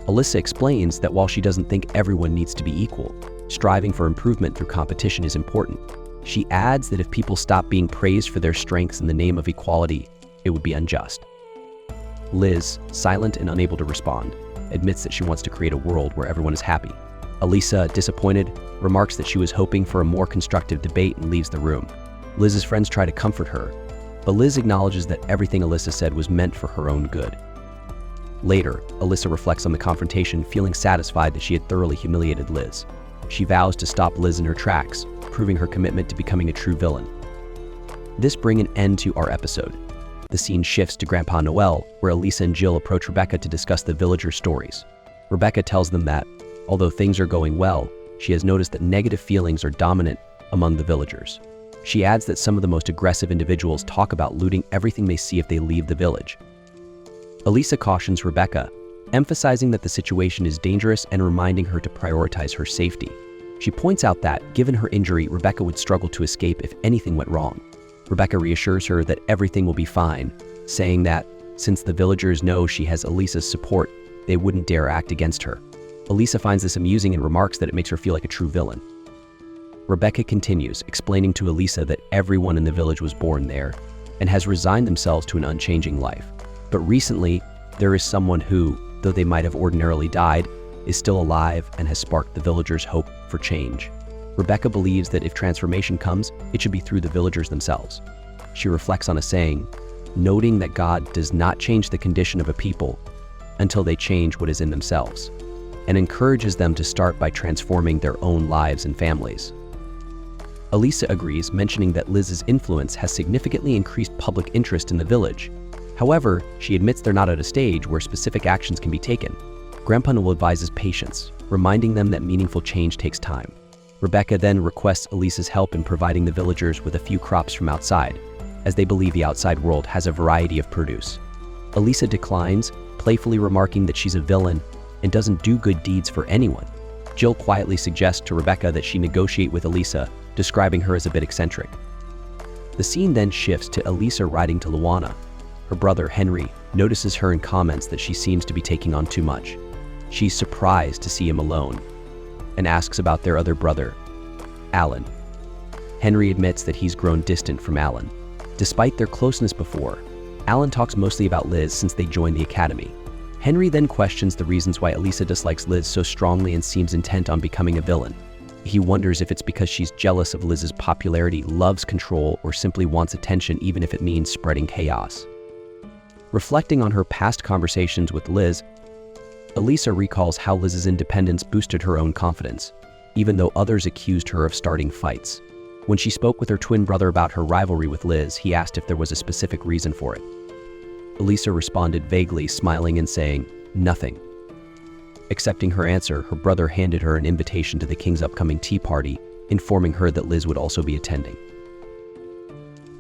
[SPEAKER 1] Alyssa explains that while she doesn't think everyone needs to be equal, striving for improvement through competition is important. She adds that if people stop being praised for their strengths in the name of equality, it would be unjust. Liz, silent and unable to respond, admits that she wants to create a world where everyone is happy. Alyssa, disappointed, remarks that she was hoping for a more constructive debate and leaves the room. Liz's friends try to comfort her, but Liz acknowledges that everything Alyssa said was meant for her own good. Later, Alyssa reflects on the confrontation, feeling satisfied that she had thoroughly humiliated Liz. She vows to stop Liz in her tracks, proving her commitment to becoming a true villain. This brings an end to our episode. The scene shifts to Grandpa Noel, where Alyssa and Jill approach Rebecca to discuss the villagers' stories. Rebecca tells them that, although things are going well, she has noticed that negative feelings are dominant among the villagers. She adds that some of the most aggressive individuals talk about looting everything they see if they leave the village. Alyssa cautions Rebecca, emphasizing that the situation is dangerous and reminding her to prioritize her safety. She points out that, given her injury, Rebecca would struggle to escape if anything went wrong. Rebecca reassures her that everything will be fine, saying that, since the villagers know she has Alyssa's support, they wouldn't dare act against her. Alyssa finds this amusing and remarks that it makes her feel like a true villain. Rebecca continues, explaining to Alyssa that everyone in the village was born there and has resigned themselves to an unchanging life. But recently, there is someone who, though they might have ordinarily died, is still alive and has sparked the villagers' hope for change. Rebecca believes that if transformation comes, it should be through the villagers themselves. She reflects on a saying, noting that God does not change the condition of a people until they change what is in themselves, and encourages them to start by transforming their own lives and families. Alyssa agrees, mentioning that Liz's influence has significantly increased public interest in the village. However, she admits they're not at a stage where specific actions can be taken. Grandpa Noel advises patience, reminding them that meaningful change takes time. Rebecca then requests Alyssa's help in providing the villagers with a few crops from outside, as they believe the outside world has a variety of produce. Alyssa declines, playfully remarking that she's a villain and doesn't do good deeds for anyone. Jill quietly suggests to Rebecca that she negotiate with Alyssa, describing her as a bit eccentric. The scene then shifts to Alyssa riding to Luana. Her brother, Henry, notices her and comments that she seems to be taking on too much. She's surprised to see him alone and asks about their other brother, Alan. Henry admits that he's grown distant from Alan. Despite their closeness before, Alan talks mostly about Liz since they joined the academy. Henry then questions the reasons why Alyssa dislikes Liz so strongly and seems intent on becoming a villain. He wonders if it's because she's jealous of Liz's popularity, loves control, or simply wants attention even if it means spreading chaos. Reflecting on her past conversations with Liz, Alyssa recalls how Liz's independence boosted her own confidence, even though others accused her of starting fights. When she spoke with her twin brother about her rivalry with Liz, he asked if there was a specific reason for it. Alyssa responded vaguely, smiling and saying, "Nothing." Accepting her answer, her brother handed her an invitation to the king's upcoming tea party, informing her that Liz would also be attending.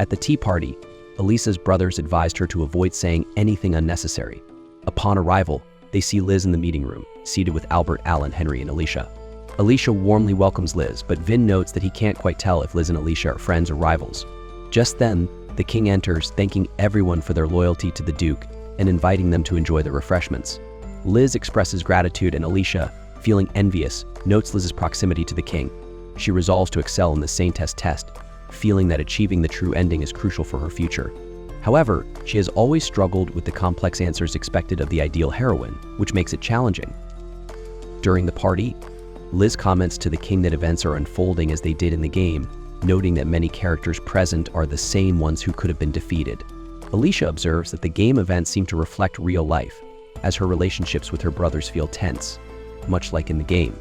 [SPEAKER 1] At the tea party, Alyssa's brothers advised her to avoid saying anything unnecessary. Upon arrival, they see Liz in the meeting room, seated with Albert, Alan, Henry, and Alicia. Alicia warmly welcomes Liz, but Vin notes that he can't quite tell if Liz and Alicia are friends or rivals. Just then, the king enters, thanking everyone for their loyalty to the Duke and inviting them to enjoy the refreshments. Liz expresses gratitude, and Alicia, feeling envious, notes Liz's proximity to the king. She resolves to excel in the Saintess test, feeling that achieving the true ending is crucial for her future. However, she has always struggled with the complex answers expected of the ideal heroine, which makes it challenging. During the party, Liz comments to the king that events are unfolding as they did in the game, noting that many characters present are the same ones who could have been defeated. Alicia observes that the game events seem to reflect real life, as her relationships with her brothers feel tense, much like in the game.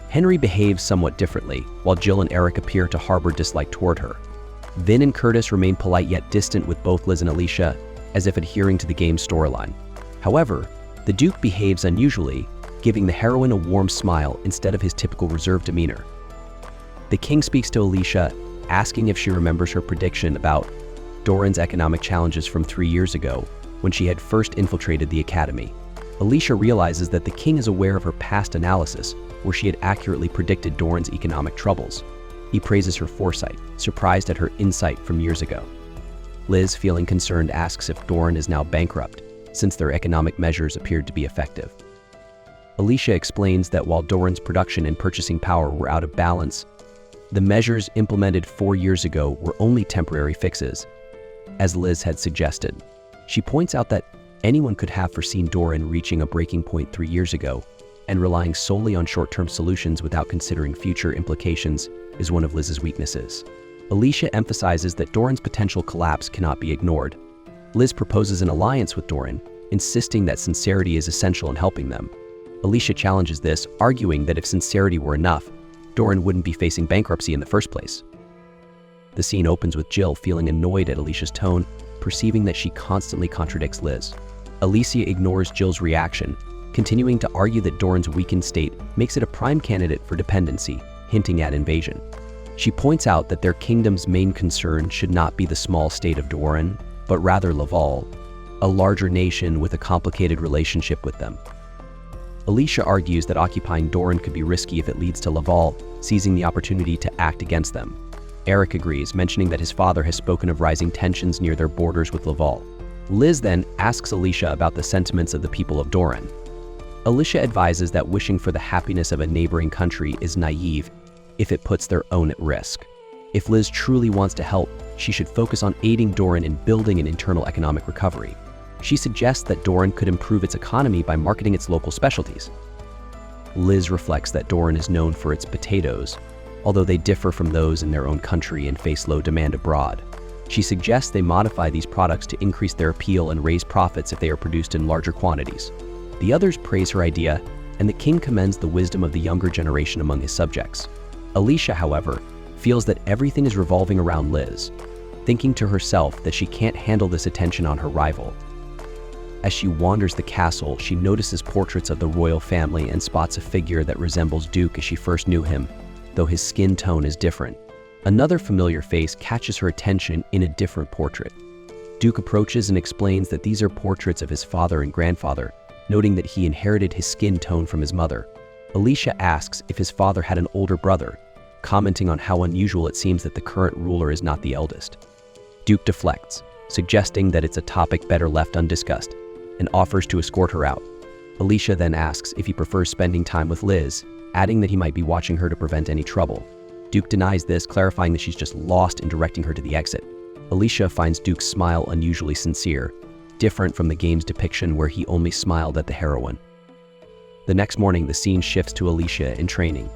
[SPEAKER 1] Henry behaves somewhat differently, while Jill and Eric appear to harbor dislike toward her. Vin and Curtis remain polite yet distant with both Liz and Alicia, as if adhering to the game's storyline. However, the Duke behaves unusually, giving the heroine a warm smile instead of his typical reserved demeanor. The king speaks to Alicia, asking if she remembers her prediction about Doran's economic challenges from 3 years ago, when she had first infiltrated the academy. Alicia realizes that the king is aware of her past analysis, where she had accurately predicted Doran's economic troubles. He praises her foresight, surprised at her insight from years ago. Liz, feeling concerned, asks if Doran is now bankrupt, since their economic measures appeared to be effective. Alicia explains that while Doran's production and purchasing power were out of balance, the measures implemented 4 years ago were only temporary fixes, as Liz had suggested. She points out that anyone could have foreseen Doran reaching a breaking point 3 years ago, and relying solely on short-term solutions without considering future implications is one of Liz's weaknesses. Alicia emphasizes that Doran's potential collapse cannot be ignored. Liz proposes an alliance with Doran, insisting that sincerity is essential in helping them. Alicia challenges this, arguing that if sincerity were enough, Doran wouldn't be facing bankruptcy in the first place. The scene opens with Jill feeling annoyed at Alicia's tone, perceiving that she constantly contradicts Liz. Alicia ignores Jill's reaction, continuing to argue that Doran's weakened state makes it a prime candidate for dependency, hinting at invasion. She points out that their kingdom's main concern should not be the small state of Doran, but rather Laval, a larger nation with a complicated relationship with them. Alicia argues that occupying Doran could be risky if it leads to Laval seizing the opportunity to act against them. Eric agrees, mentioning that his father has spoken of rising tensions near their borders with Laval. Liz then asks Alicia about the sentiments of the people of Doran. Alicia advises that wishing for the happiness of a neighboring country is naive if it puts their own at risk. If Liz truly wants to help, she should focus on aiding Doran in building an internal economic recovery. She suggests that Doran could improve its economy by marketing its local specialties. Liz reflects that Doran is known for its potatoes, although they differ from those in their own country and face low demand abroad. She suggests they modify these products to increase their appeal and raise profits if they are produced in larger quantities. The others praise her idea, and the king commends the wisdom of the younger generation among his subjects. Alicia, however, feels that everything is revolving around Liz, thinking to herself that she can't handle this attention on her rival. As she wanders the castle, she notices portraits of the royal family and spots a figure that resembles Duke as she first knew him, though his skin tone is different. Another familiar face catches her attention in a different portrait. Duke approaches and explains that these are portraits of his father and grandfather, noting that he inherited his skin tone from his mother. Alicia asks if his father had an older brother, commenting on how unusual it seems that the current ruler is not the eldest. Duke deflects, suggesting that it's a topic better left undiscussed, and offers to escort her out. Alicia then asks if he prefers spending time with Liz, adding that he might be watching her to prevent any trouble. Duke denies this, clarifying that she's just lost in directing her to the exit. Alicia finds Duke's smile unusually sincere, different from the game's depiction where he only smiled at the heroine. The next morning, the scene shifts to Alicia in training.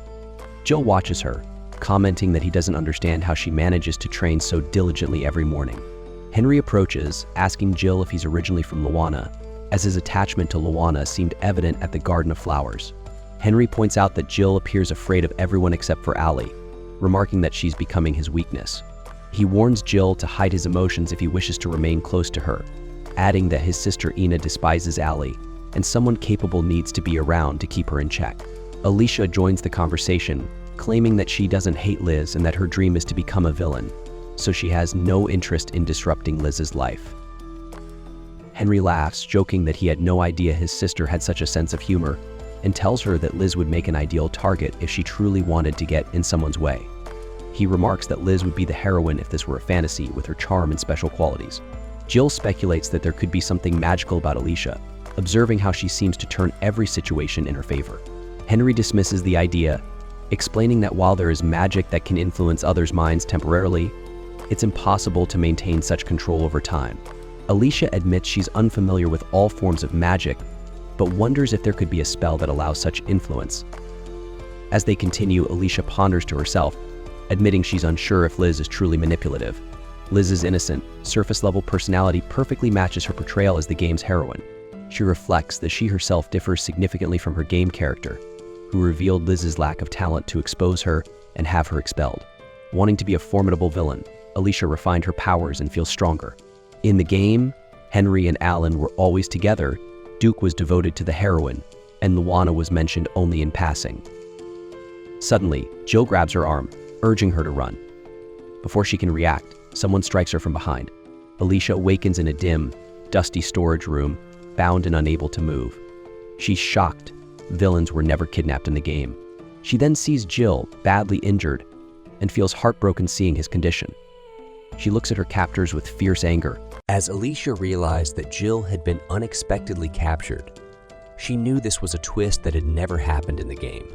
[SPEAKER 1] Jill watches her, commenting that he doesn't understand how she manages to train so diligently every morning. Henry approaches, asking Jill if he's originally from Luana, as his attachment to Luana seemed evident at the Garden of Flowers. Henry points out that Jill appears afraid of everyone except for Allie, remarking that she's becoming his weakness. He warns Jill to hide his emotions if he wishes to remain close to her, adding that his sister Ina despises Allie, and someone capable needs to be around to keep her in check. Alicia joins the conversation, claiming that she doesn't hate Liz and that her dream is to become a villain, so she has no interest in disrupting Liz's life. Henry laughs, joking that he had no idea his sister had such a sense of humor, and tells her that Liz would make an ideal target if she truly wanted to get in someone's way. He remarks that Liz would be the heroine if this were a fantasy, with her charm and special qualities. Jill speculates that there could be something magical about Alicia, observing how she seems to turn every situation in her favor. Henry dismisses the idea, explaining that while there is magic that can influence others' minds temporarily, it's impossible to maintain such control over time. Alicia admits she's unfamiliar with all forms of magic, but wonders if there could be a spell that allows such influence. As they continue, Alicia ponders to herself, admitting she's unsure if Liz is truly manipulative. Liz's innocent, surface-level personality perfectly matches her portrayal as the game's heroine. She reflects that she herself differs significantly from her game character, who revealed Liz's lack of talent to expose her and have her expelled. Wanting to be a formidable villain, Alicia refined her powers and feels stronger. In the game, Henry and Alan were always together, Duke was devoted to the heroine, and Luana was mentioned only in passing. Suddenly, Jill grabs her arm, urging her to run. Before she can react, someone strikes her from behind. Alicia awakens in a dim, dusty storage room, bound and unable to move. She's shocked. Villains were never kidnapped in the game. She then sees Jill, badly injured, and feels heartbroken seeing his condition. She looks at her captors with fierce anger.
[SPEAKER 2] As Alicia realized that Jill had been unexpectedly captured, she knew this was a twist that had never happened in the game.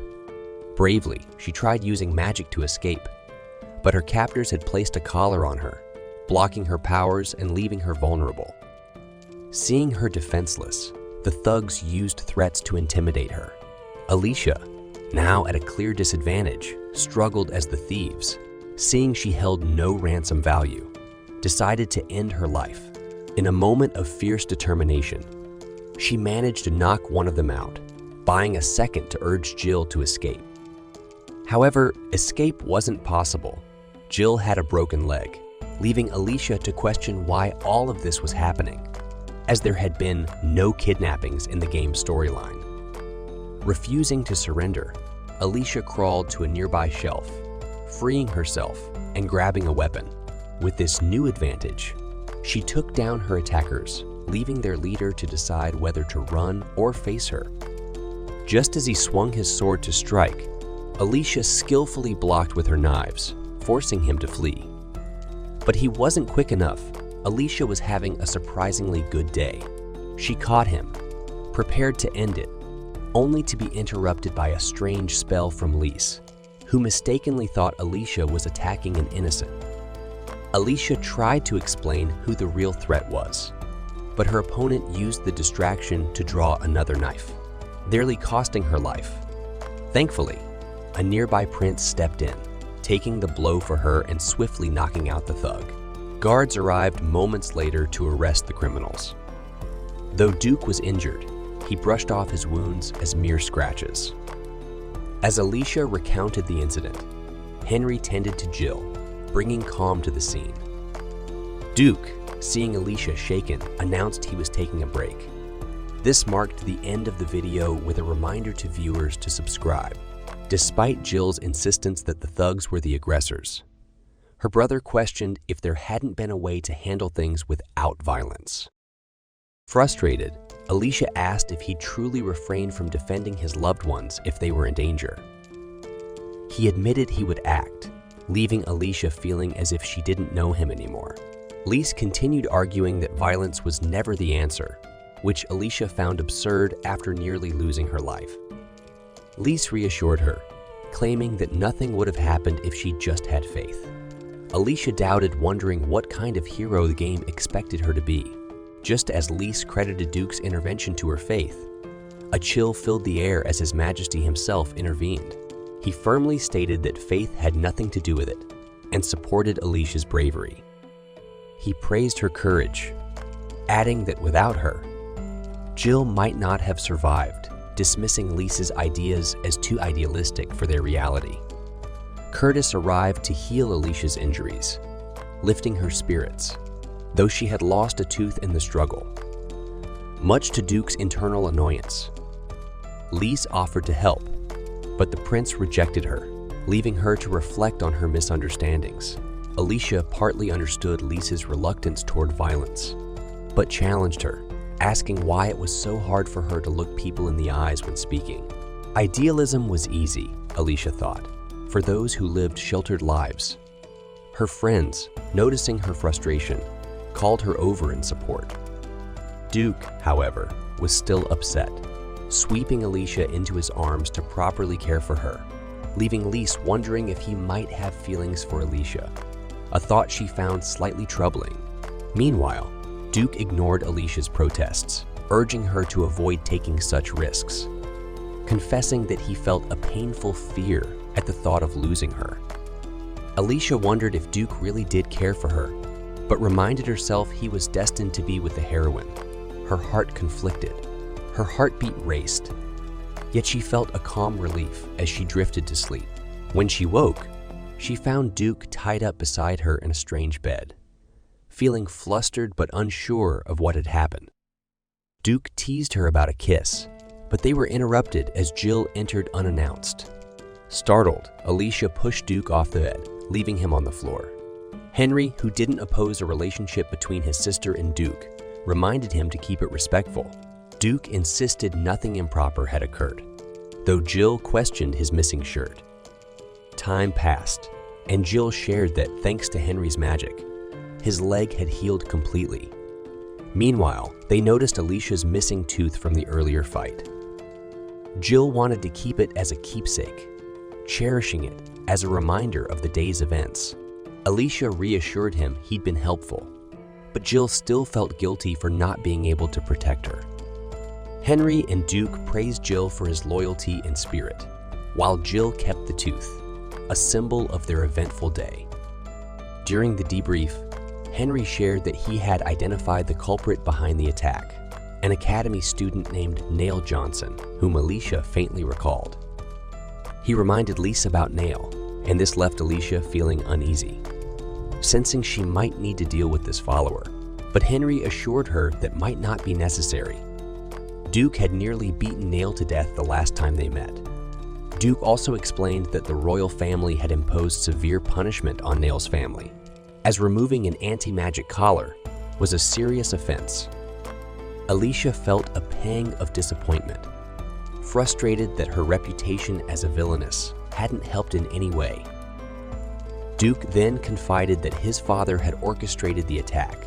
[SPEAKER 2] Bravely, she tried using magic to escape, but her captors had placed a collar on her, blocking her powers and leaving her vulnerable. Seeing her defenseless, the thugs used threats to intimidate her. Alicia, now at a clear disadvantage, struggled as the thieves, seeing she held no ransom value, decided to end her life. In a moment of fierce determination, She managed to knock one of them out, buying a second to urge Jill to escape. However, escape wasn't possible. Jill had a broken leg, leaving Alicia to question why all of this was happening, as there had been no kidnappings in the game's storyline. Refusing to surrender, Alicia crawled to a nearby shelf, freeing herself and grabbing a weapon. With this new advantage, she took down her attackers, leaving their leader to decide whether to run or face her. Just as he swung his sword to strike, Alicia skillfully blocked with her knives, forcing him to flee. But he wasn't quick enough. Alicia was having a surprisingly good day. She caught him, prepared to end it, only to be interrupted by a strange spell from Lise, who mistakenly thought Alicia was attacking an innocent. Alicia tried to explain who the real threat was, but her opponent used the distraction to draw another knife, nearly costing her life. Thankfully, a nearby prince stepped in, taking the blow for her and swiftly knocking out the thug. Guards arrived moments later to arrest the criminals. Though Duke was injured, he brushed off his wounds as mere scratches. As Alicia recounted the incident, Henry tended to Jill, bringing calm to the scene. Duke, seeing Alicia shaken, announced he was taking a break. This marked the end of the video with a reminder to viewers to subscribe. Despite Jill's insistence that the thugs were the aggressors, her brother questioned if there hadn't been a way to handle things without violence. Frustrated, Alicia asked if he truly refrained from defending his loved ones if they were in danger. He admitted he would act, leaving Alicia feeling as if she didn't know him anymore. Lise continued arguing that violence was never the answer, which Alicia found absurd after nearly losing her life. Lise reassured her, claiming that nothing would have happened if she just had faith. Alicia doubted, wondering what kind of hero the game expected her to be. Just as Lise credited Duke's intervention to her faith, a chill filled the air as His Majesty himself intervened. He firmly stated that faith had nothing to do with it and supported Alicia's bravery. He praised her courage, adding that without her, Jill might not have survived, dismissing Lisa's ideas as too idealistic for their reality. Curtis arrived to heal Alicia's injuries, lifting her spirits, though she had lost a tooth in the struggle. Much to Duke's internal annoyance, Lise offered to help, but the prince rejected her, leaving her to reflect on her misunderstandings. Alicia partly understood Lisa's reluctance toward violence, but challenged her, asking why it was so hard for her to look people in the eyes when speaking. Idealism was easy, Alicia thought, for those who lived sheltered lives. Her friends, noticing her frustration, called her over in support. Duke, however, was still upset, sweeping Alicia into his arms to properly care for her, leaving Lise wondering if he might have feelings for Alicia, a thought she found slightly troubling. Meanwhile, Duke ignored Alicia's protests, urging her to avoid taking such risks, confessing that he felt a painful fear at the thought of losing her. Alicia wondered if Duke really did care for her, but reminded herself he was destined to be with the heroine. Her heart conflicted. Her heartbeat raced, yet she felt a calm relief as she drifted to sleep. When she woke, she found Duke tied up beside her in a strange bed, feeling flustered but unsure of what had happened. Duke teased her about a kiss, but they were interrupted as Jill entered unannounced. Startled, Alicia pushed Duke off the bed, leaving him on the floor. Henry, who didn't oppose a relationship between his sister and Duke, reminded him to keep it respectful. Duke insisted nothing improper had occurred, though Jill questioned his missing shirt. Time passed, and Jill shared that, thanks to Henry's magic, his leg had healed completely. Meanwhile, they noticed Alicia's missing tooth from the earlier fight. Jill wanted to keep it as a keepsake, cherishing it as a reminder of the day's events. Alicia reassured him he'd been helpful, but Jill still felt guilty for not being able to protect her. Henry and Duke praised Jill for his loyalty and spirit, while Jill kept the tooth, a symbol of their eventful day. During the debrief, Henry shared that he had identified the culprit behind the attack, an academy student named Nail Johnson, whom Alicia faintly recalled. He reminded Lise about Nail, and this left Alicia feeling uneasy, sensing she might need to deal with this follower, but Henry assured her that might not be necessary. Duke had nearly beaten Nail to death the last time they met. Duke also explained that the royal family had imposed severe punishment on Nail's family, as removing an anti-magic collar was a serious offense. Alicia felt a pang of disappointment, frustrated that her reputation as a villainess hadn't helped in any way. Duke then confided that his father had orchestrated the attack,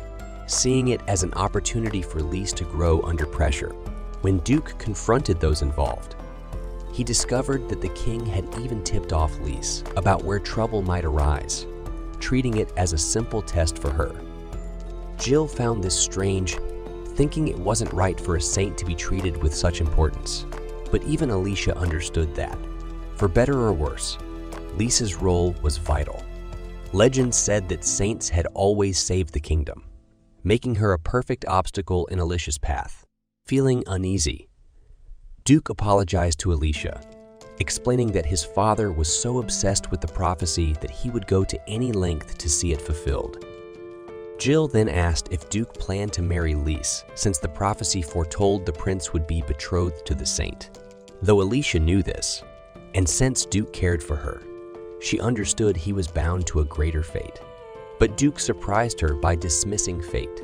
[SPEAKER 2] seeing it as an opportunity for Lise to grow under pressure. When Duke confronted those involved, he discovered that the king had even tipped off Lise about where trouble might arise, treating it as a simple test for her. Jill found this strange, thinking it wasn't right for a saint to be treated with such importance. But even Alicia understood that, for better or worse, Lisa's role was vital. Legend said that saints had always saved the kingdom, making her a perfect obstacle in Alicia's path. Feeling uneasy, Duke apologized to Alicia, explaining that his father was so obsessed with the prophecy that he would go to any length to see it fulfilled. Jill then asked if Duke planned to marry Lise, since the prophecy foretold the prince would be betrothed to the saint. Though Alicia knew this, and since Duke cared for her, she understood he was bound to a greater fate. But Duke surprised her by dismissing fate,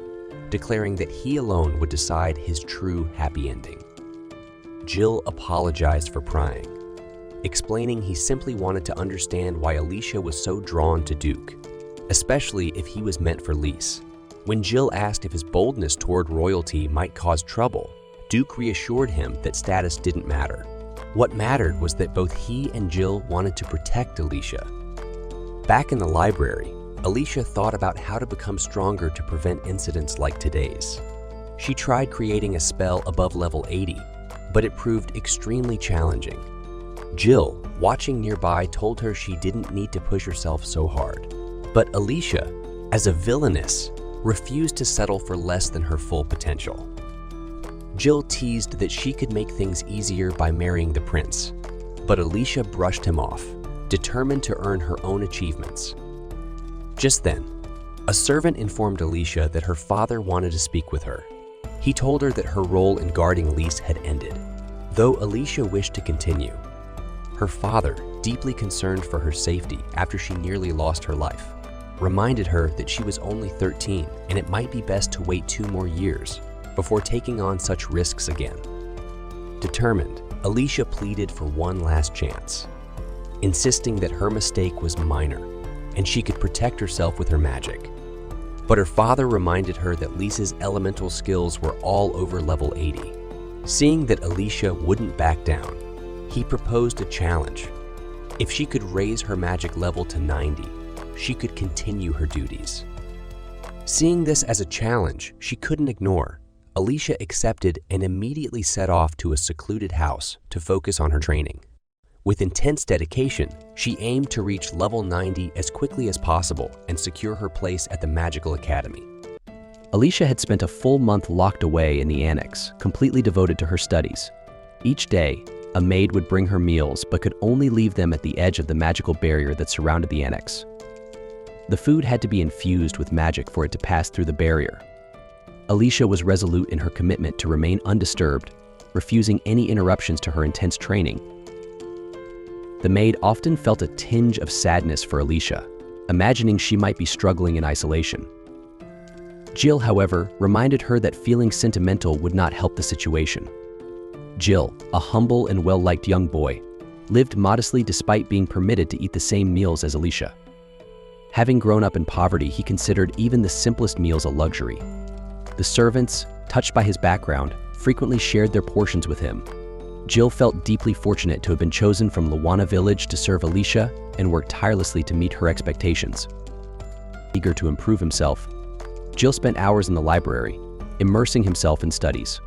[SPEAKER 2] declaring that he alone would decide his true happy ending. Jill apologized for prying, explaining he simply wanted to understand why Alicia was so drawn to Duke, especially if he was meant for Lise. When Jill asked if his boldness toward royalty might cause trouble, Duke reassured him that status didn't matter. What mattered was that both he and Jill wanted to protect Alicia. Back in the library, Alicia thought about how to become stronger to prevent incidents like today's. She tried creating a spell above level 80, but it proved extremely challenging. Jill, watching nearby, told her she didn't need to push herself so hard. But Alicia, as a villainess, refused to settle for less than her full potential. Jill teased that she could make things easier by marrying the prince, but Alicia brushed him off, determined to earn her own achievements. Just then, a servant informed Alicia that her father wanted to speak with her. He told her that her role in guarding Lise had ended, though Alicia wished to continue. Her father, deeply concerned for her safety after she nearly lost her life, reminded her that she was only 13 and it might be best to wait 2 more years before taking on such risks again. Determined, Alicia pleaded for one last chance, insisting that her mistake was minor and she could protect herself with her magic. But her father reminded her that Lisa's elemental skills were all over level 80. Seeing that Alicia wouldn't back down, he proposed a challenge. If she could raise her magic level to 90, she could continue her duties. Seeing this as a challenge she couldn't ignore, Alicia accepted and immediately set off to a secluded house to focus on her training. With intense dedication, she aimed to reach level 90 as quickly as possible and secure her place at the Magical Academy.
[SPEAKER 3] Alicia had spent a full month locked away in the annex, completely devoted to her studies. Each day, a maid would bring her meals but could only leave them at the edge of the magical barrier that surrounded the annex. The food had to be infused with magic for it to pass through the barrier. Alicia was resolute in her commitment to remain undisturbed, refusing any interruptions to her intense training. The maid often felt a tinge of sadness for Alicia, imagining she might be struggling in isolation. Jill, however, reminded her that feeling sentimental would not help the situation. Jill, a humble and well-liked young boy, lived modestly despite being permitted to eat the same meals as Alicia. Having grown up in poverty, he considered even the simplest meals a luxury. The servants, touched by his background, frequently shared their portions with him. Jill felt deeply fortunate to have been chosen from Luana village to serve Alicia and worked tirelessly to meet her expectations. Eager to improve himself, Jill spent hours in the library, immersing himself in studies.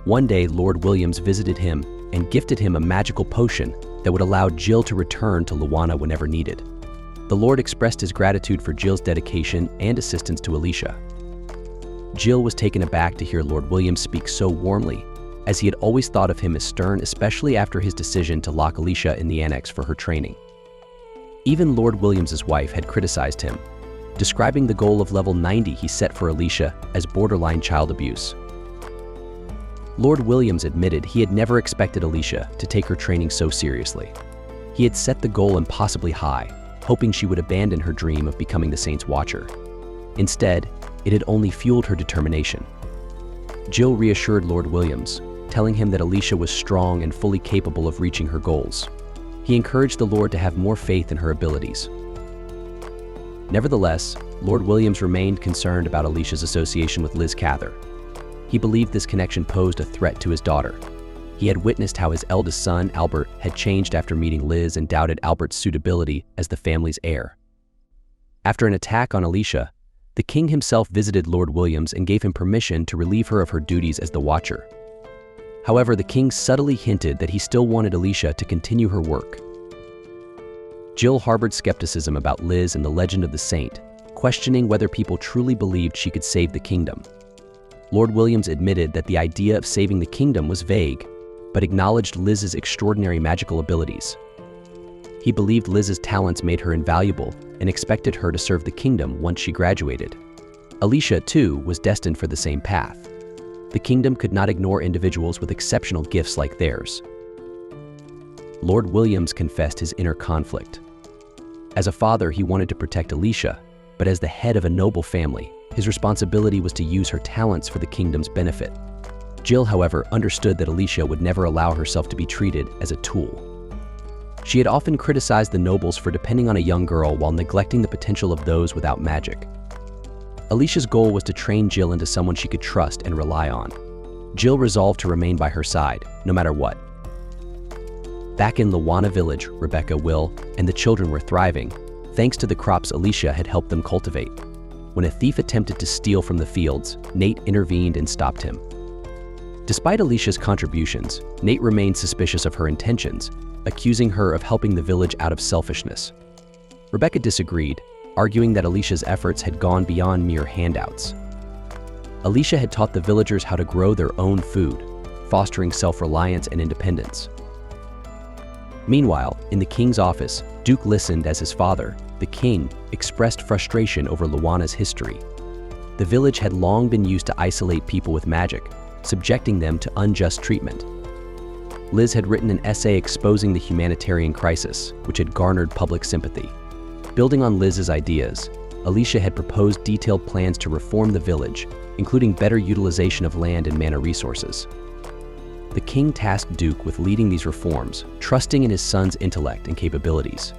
[SPEAKER 3] One day, Lord Williams visited him and gifted him a magical potion that would allow Jill to return to Luana whenever needed. The Lord expressed his gratitude for Jill's dedication and assistance to Alicia. Jill was taken aback to hear Lord Williams speak so warmly, as he had always thought of him as stern, especially after his decision to lock Alicia in the annex for her training. Even Lord Williams's wife had criticized him, describing the goal of level 90 he set for Alicia as borderline child abuse. Lord Williams admitted he had never expected Alicia to take her training so seriously. He had set the goal impossibly high, hoping she would abandon her dream of becoming the Saint's Watcher. Instead, it had only fueled her determination. Jill reassured Lord Williams, telling him that Alicia was strong and fully capable of reaching her goals. He encouraged the Lord to have more faith in her abilities. Nevertheless, Lord Williams remained concerned about Alicia's association with Liz Cather. He believed this connection posed a threat to his daughter. He had witnessed how his eldest son, Albert, had changed after meeting Liz and doubted Albert's suitability as the family's heir. After an attack on Alicia, the king himself visited Lord Williams and gave him permission to relieve her of her duties as the Watcher. However, the king subtly hinted that he still wanted Alicia to continue her work. Jill harbored skepticism about Liz and the legend of the saint, questioning whether people truly believed she could save the kingdom. Lord Williams admitted that the idea of saving the kingdom was vague, but acknowledged Liz's extraordinary magical abilities. He believed Liz's talents made her invaluable and expected her to serve the kingdom once she graduated. Alicia, too, was destined for the same path. The kingdom could not ignore individuals with exceptional gifts like theirs. Lord Williams confessed his inner conflict. As a father, he wanted to protect Alicia, but as the head of a noble family, his responsibility was to use her talents for the kingdom's benefit. Jill, however, understood that Alicia would never allow herself to be treated as a tool. She had often criticized the nobles for depending on a young girl while neglecting the potential of those without magic. Alicia's goal was to train Jill into someone she could trust and rely on. Jill resolved to remain by her side, no matter what. Back in Lawana village, Rebecca, Will, and the children were thriving, thanks to the crops Alicia had helped them cultivate. When a thief attempted to steal from the fields, Nate intervened and stopped him. Despite Alicia's contributions, Nate remained suspicious of her intentions, accusing her of helping the village out of selfishness. Rebecca disagreed, arguing that Alicia's efforts had gone beyond mere handouts. Alicia had taught the villagers how to grow their own food, fostering self-reliance and independence. Meanwhile, in the king's office, Duke listened as his father, the king, expressed frustration over Lawana's history. The village had long been used to isolate people with magic, subjecting them to unjust treatment. Liz had written an essay exposing the humanitarian crisis, which had garnered public sympathy. Building on Liz's ideas, Alicia had proposed detailed plans to reform the village, including better utilization of land and mana resources. The king tasked Duke with leading these reforms, trusting in his son's intellect and capabilities.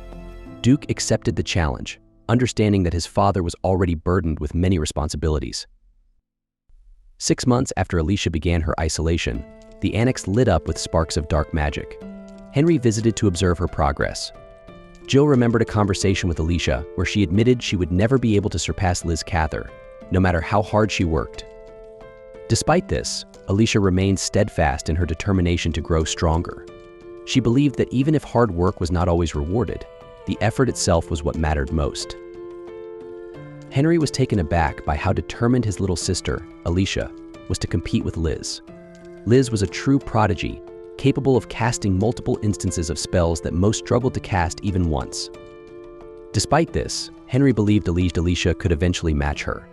[SPEAKER 3] Duke accepted the challenge, understanding that his father was already burdened with many responsibilities. 6 months after Alicia began her isolation, the annex lit up with sparks of dark magic. Henry visited to observe her progress. Jill remembered a conversation with Alicia where she admitted she would never be able to surpass Liz Cather, no matter how hard she worked. Despite this, Alicia remained steadfast in her determination to grow stronger. She believed that even if hard work was not always rewarded, the effort itself was what mattered most. Henry was taken aback by how determined his little sister, Alicia, was to compete with Liz. Liz was a true prodigy, capable of casting multiple instances of spells that most struggled to cast even once. Despite this, Henry believed Alicia could eventually match her.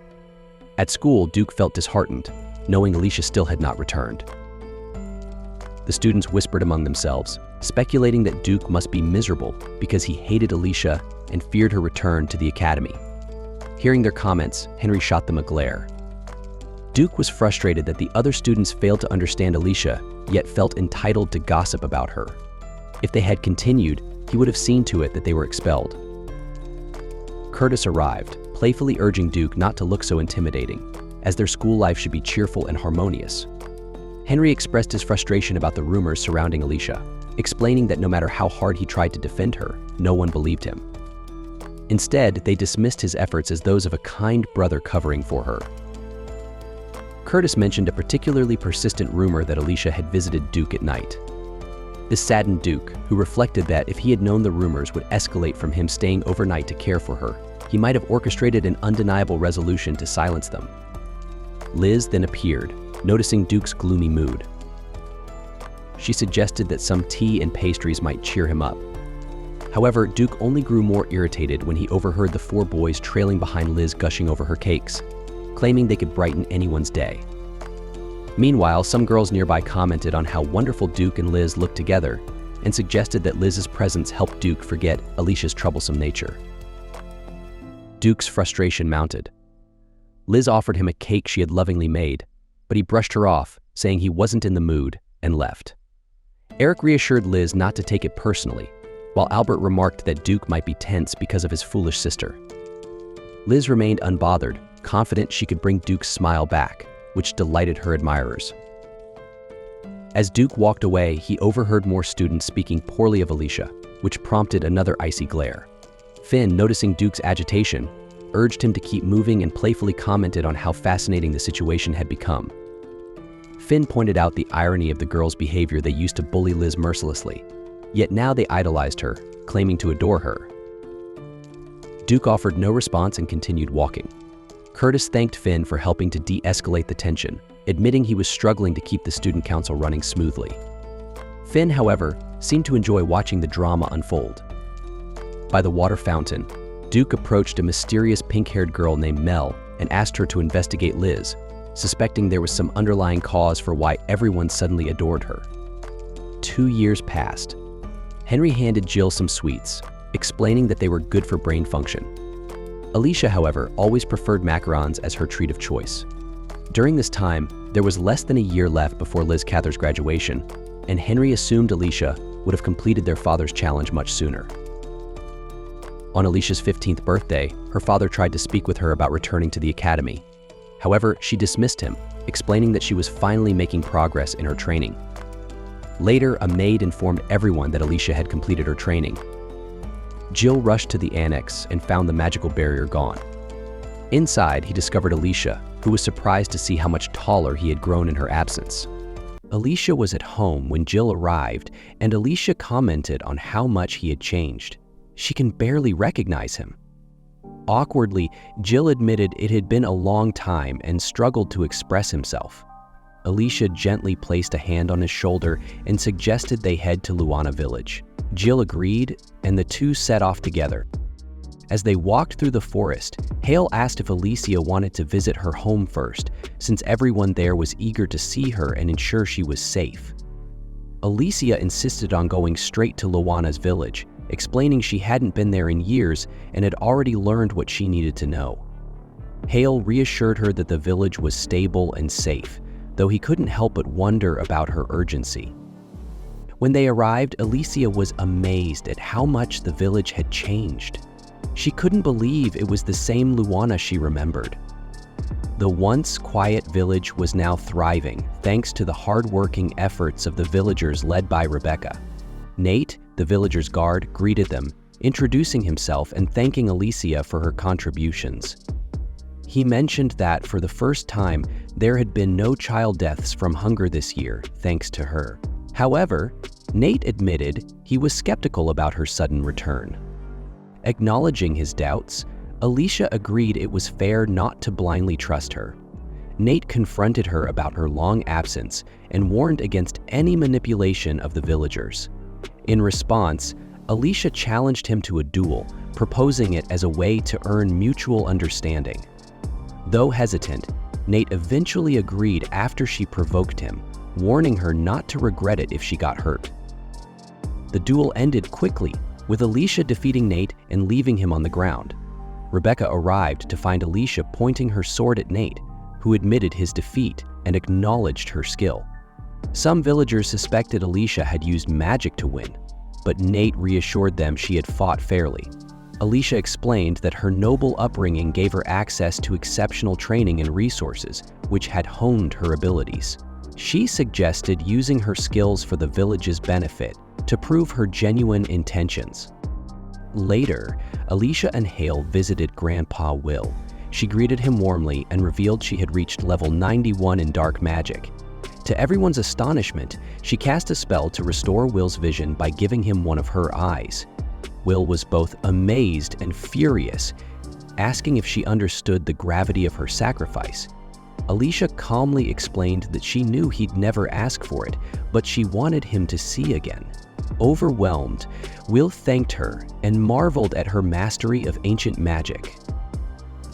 [SPEAKER 3] At school, Duke felt disheartened, knowing Alicia still had not returned. The students whispered among themselves, speculating that Duke must be miserable because he hated Alicia and feared her return to the academy. Hearing their comments, Henry shot them a glare. Duke was frustrated that the other students failed to understand Alicia, yet felt entitled to gossip about her. If they had continued, he would have seen to it that they were expelled. Curtis arrived, playfully urging Duke not to look so intimidating, as their school life should be cheerful and harmonious. Henry expressed his frustration about the rumors surrounding Alicia, explaining that no matter how hard he tried to defend her, no one believed him. Instead, they dismissed his efforts as those of a kind brother covering for her. Curtis mentioned a particularly persistent rumor that Alicia had visited Duke at night. This saddened Duke, who reflected that if he had known the rumors would escalate from him staying overnight to care for her, he might have orchestrated an undeniable resolution to silence them. Liz then appeared, noticing Duke's gloomy mood. She suggested that some tea and pastries might cheer him up. However, Duke only grew more irritated when he overheard the 4 boys trailing behind Liz gushing over her cakes, claiming they could brighten anyone's day. Meanwhile, some girls nearby commented on how wonderful Duke and Liz looked together and suggested that Liz's presence helped Duke forget Alicia's troublesome nature. Duke's frustration mounted. Liz offered him a cake she had lovingly made, but he brushed her off, saying he wasn't in the mood, and left. Eric reassured Liz not to take it personally, while Albert remarked that Duke might be tense because of his foolish sister. Liz remained unbothered, confident she could bring Duke's smile back, which delighted her admirers. As Duke walked away, he overheard more students speaking poorly of Alicia, which prompted another icy glare. Finn, noticing Duke's agitation, urged him to keep moving and playfully commented on how fascinating the situation had become. Finn pointed out the irony of the girls' behavior. They used to bully Liz mercilessly, yet now they idolized her, claiming to adore her. Duke offered no response and continued walking. Curtis thanked Finn for helping to de-escalate the tension, admitting he was struggling to keep the student council running smoothly. Finn, however, seemed to enjoy watching the drama unfold. By the water fountain, Duke approached a mysterious pink-haired girl named Mel and asked her to investigate Liz, suspecting there was some underlying cause for why everyone suddenly adored her. 2 years passed. Henry handed Jill some sweets, explaining that they were good for brain function. Alicia, however, always preferred macarons as her treat of choice. During this time, there was less than a year left before Liz Cather's graduation, and Henry assumed Alicia would have completed their father's challenge much sooner. On Alicia's 15th birthday, her father tried to speak with her about returning to the academy. However, she dismissed him, explaining that she was finally making progress in her training. Later, a maid informed everyone that Alicia had completed her training. Jill rushed to the annex and found the magical barrier gone. Inside, he discovered Alicia, who was surprised to see how much taller he had grown in her absence. Alicia was at home when Jill arrived, and Alicia commented on how much he had changed. She can barely recognize him. Awkwardly, Jill admitted it had been a long time and struggled to express himself. Alicia gently placed a hand on his shoulder and suggested they head to Luana Village. Jill agreed, and the two set off together. As they walked through the forest, Hale asked if Alicia wanted to visit her home first, since everyone there was eager to see her and ensure she was safe. Alicia insisted on going straight to Luana's village, explaining she hadn't been there in years and had already learned what she needed to know. Hale reassured her that the village was stable and safe, though he couldn't help but wonder about her urgency. When they arrived, Alicia was amazed at how much the village had changed. She couldn't believe it was the same Luana she remembered. The once quiet village was now thriving thanks to the hard-working efforts of the villagers led by Rebecca. Nate, the villager's guard, greeted them, introducing himself and thanking Alicia for her contributions. He mentioned that for the first time, there had been no child deaths from hunger this year, thanks to her. However, Nate admitted he was skeptical about her sudden return. Acknowledging his doubts, Alicia agreed it was fair not to blindly trust her. Nate confronted her about her long absence and warned against any manipulation of the villagers. In response, Alicia challenged him to a duel, proposing it as a way to earn mutual understanding. Though hesitant, Nate eventually agreed after she provoked him, warning her not to regret it if she got hurt. The duel ended quickly, with Alicia defeating Nate and leaving him on the ground. Rebecca arrived to find Alicia pointing her sword at Nate, who admitted his defeat and acknowledged her skill. Some villagers suspected Alicia had used magic to win, but Nate reassured them she had fought fairly. Alicia explained that her noble upbringing gave her access to exceptional training and resources, which had honed her abilities. She suggested using her skills for the village's benefit to prove her genuine intentions. Later, Alicia and Hale visited Grandpa Will. She greeted him warmly and revealed she had reached level 91 in dark magic. To everyone's astonishment, she cast a spell to restore Will's vision by giving him one of her eyes. Will was both amazed and furious, asking if she understood the gravity of her sacrifice. Alicia calmly explained that she knew he'd never ask for it, but she wanted him to see again. Overwhelmed, Will thanked her and marveled at her mastery of ancient magic.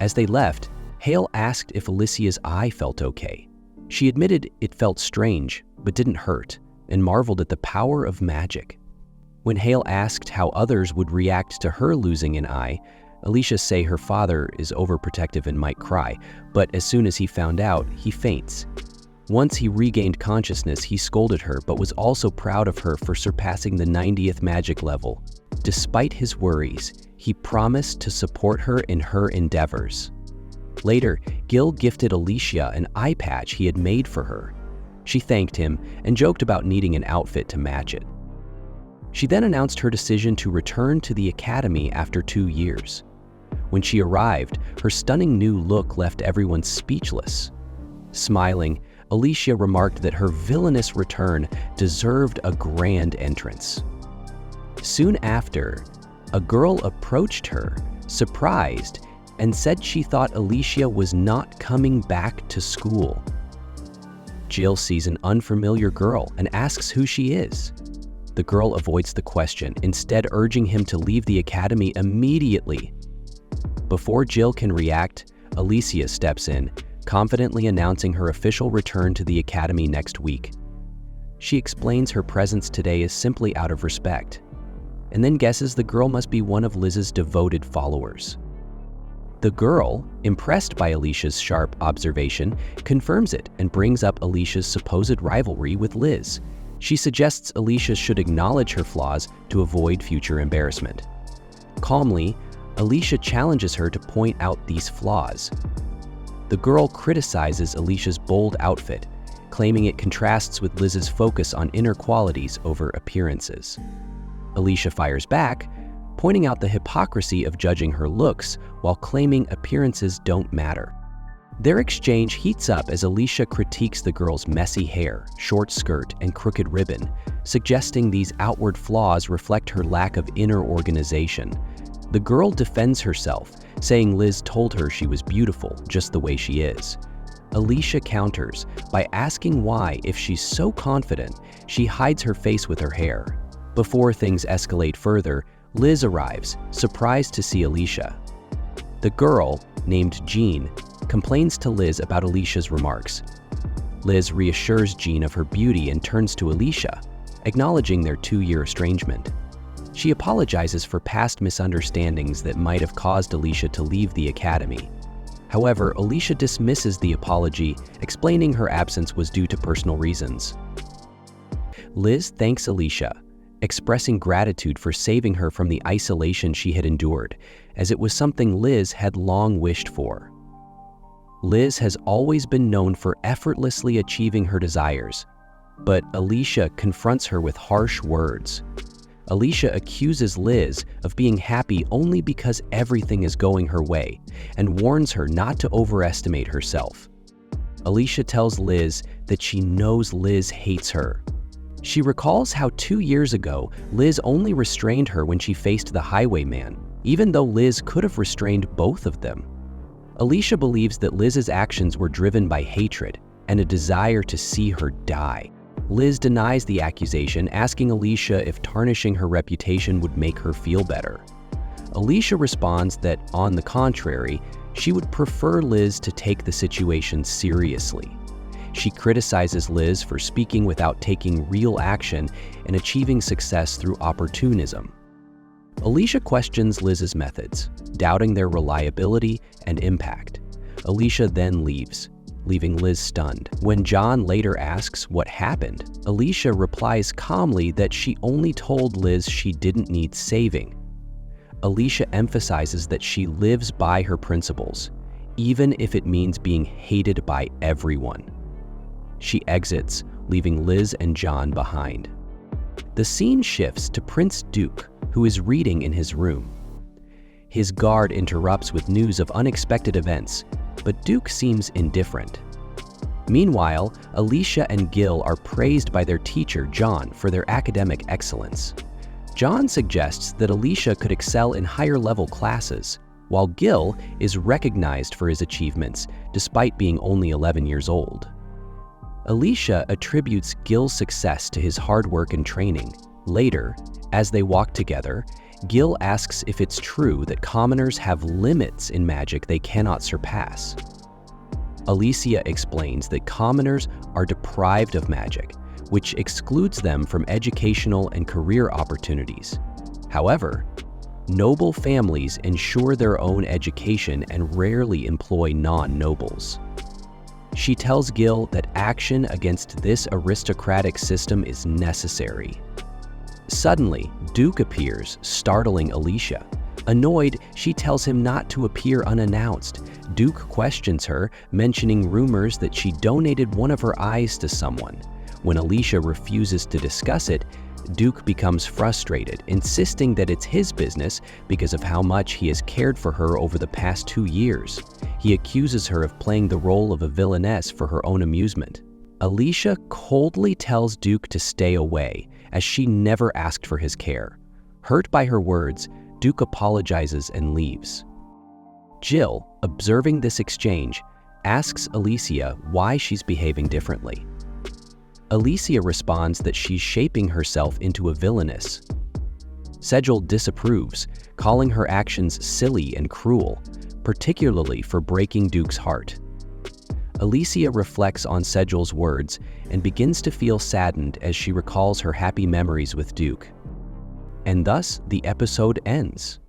[SPEAKER 3] As they left, Hale asked if Alicia's eye felt okay. She admitted it felt strange, but didn't hurt, and marveled at the power of magic. When Hale asked how others would react to her losing an eye, Alicia said her father is overprotective and might cry, but as soon as he found out, he faints. Once he regained consciousness, he scolded her, but was also proud of her for surpassing the 90th magic level. Despite his worries, he promised to support her in her endeavors. Later, Gil gifted Alicia an eye patch he had made for her. She thanked him and joked about needing an outfit to match it. She then announced her decision to return to the academy after 2 years. When she arrived, her stunning new look left everyone speechless. Smiling, Alicia remarked that her villainous return deserved a grand entrance. Soon after, a girl approached her, surprised, and said she thought Alicia was not coming back to school. Jill sees an unfamiliar girl and asks who she is. The girl avoids the question, instead urging him to leave the academy immediately. Before Jill can react, Alicia steps in, confidently announcing her official return to the academy next week. She explains her presence today is simply out of respect, and then guesses the girl must be one of Liz's devoted followers. The girl, impressed by Alicia's sharp observation, confirms it and brings up Alicia's supposed rivalry with Liz. She suggests Alicia should acknowledge her flaws to avoid future embarrassment. Calmly, Alicia challenges her to point out these flaws. The girl criticizes Alicia's bold outfit, claiming it contrasts with Liz's focus on inner qualities over appearances. Alicia fires back, pointing out the hypocrisy of judging her looks while claiming appearances don't matter. Their exchange heats up as Alicia critiques the girl's messy hair, short skirt, and crooked ribbon, suggesting these outward flaws reflect her lack of inner organization. The girl defends herself, saying Liz told her she was beautiful just the way she is. Alicia counters by asking why, if she's so confident, she hides her face with her hair. Before things escalate further, Liz arrives, surprised to see Alicia. The girl, named Jean, complains to Liz about Alicia's remarks. Liz reassures Jean of her beauty and turns to Alicia, acknowledging their 2-year estrangement. She apologizes for past misunderstandings that might have caused Alicia to leave the academy. However, Alicia dismisses the apology, explaining her absence was due to personal reasons. Liz thanks Alicia, expressing gratitude for saving her from the isolation she had endured, as it was something Liz had long wished for. Liz has always been known for effortlessly achieving her desires, but Alicia confronts her with harsh words. Alicia accuses Liz of being happy only because everything is going her way and warns her not to overestimate herself. Alicia tells Liz that she knows Liz hates her. She recalls how 2 years ago, Liz only restrained her when she faced the highwayman, even though Liz could have restrained both of them. Alicia believes that Liz's actions were driven by hatred and a desire to see her die. Liz denies the accusation, asking Alicia if tarnishing her reputation would make her feel better. Alicia responds that, on the contrary, she would prefer Liz to take the situation seriously. She criticizes Liz for speaking without taking real action and achieving success through opportunism. Alicia questions Liz's methods, doubting their reliability and impact. Alicia then leaves, leaving Liz stunned. When John later asks what happened, Alicia replies calmly that she only told Liz she didn't need saving. Alicia emphasizes that she lives by her principles, even if it means being hated by everyone. She exits, leaving Liz and John behind. The scene shifts to Prince Duke, who is reading in his room. His guard interrupts with news of unexpected events, but Duke seems indifferent. Meanwhile, Alicia and Gil are praised by their teacher, John, for their academic excellence. John suggests that Alicia could excel in higher-level classes, while Gil is recognized for his achievements despite being only 11 years old. Alicia attributes Gil's success to his hard work and training. Later, as they walk together, Gil asks if it's true that commoners have limits in magic they cannot surpass. Alicia explains that commoners are deprived of magic, which excludes them from educational and career opportunities. However, noble families ensure their own education and rarely employ non-nobles. She tells Gil that action against this aristocratic system is necessary. Suddenly, Duke appears, startling Alicia. Annoyed, she tells him not to appear unannounced. Duke questions her, mentioning rumors that she donated one of her eyes to someone. When Alicia refuses to discuss it, Duke becomes frustrated, insisting that it's his business because of how much he has cared for her over the past 2 years. He accuses her of playing the role of a villainess for her own amusement. Alicia coldly tells Duke to stay away, as she never asked for his care. Hurt by her words, Duke apologizes and leaves. Jill, observing this exchange, asks Alicia why she's behaving differently. Alicia responds that she's shaping herself into a villainess. Sejal disapproves, calling her actions silly and cruel, particularly for breaking Duke's heart. Alicia reflects on Sejal's words and begins to feel saddened as she recalls her happy memories with Duke. And thus, the episode ends.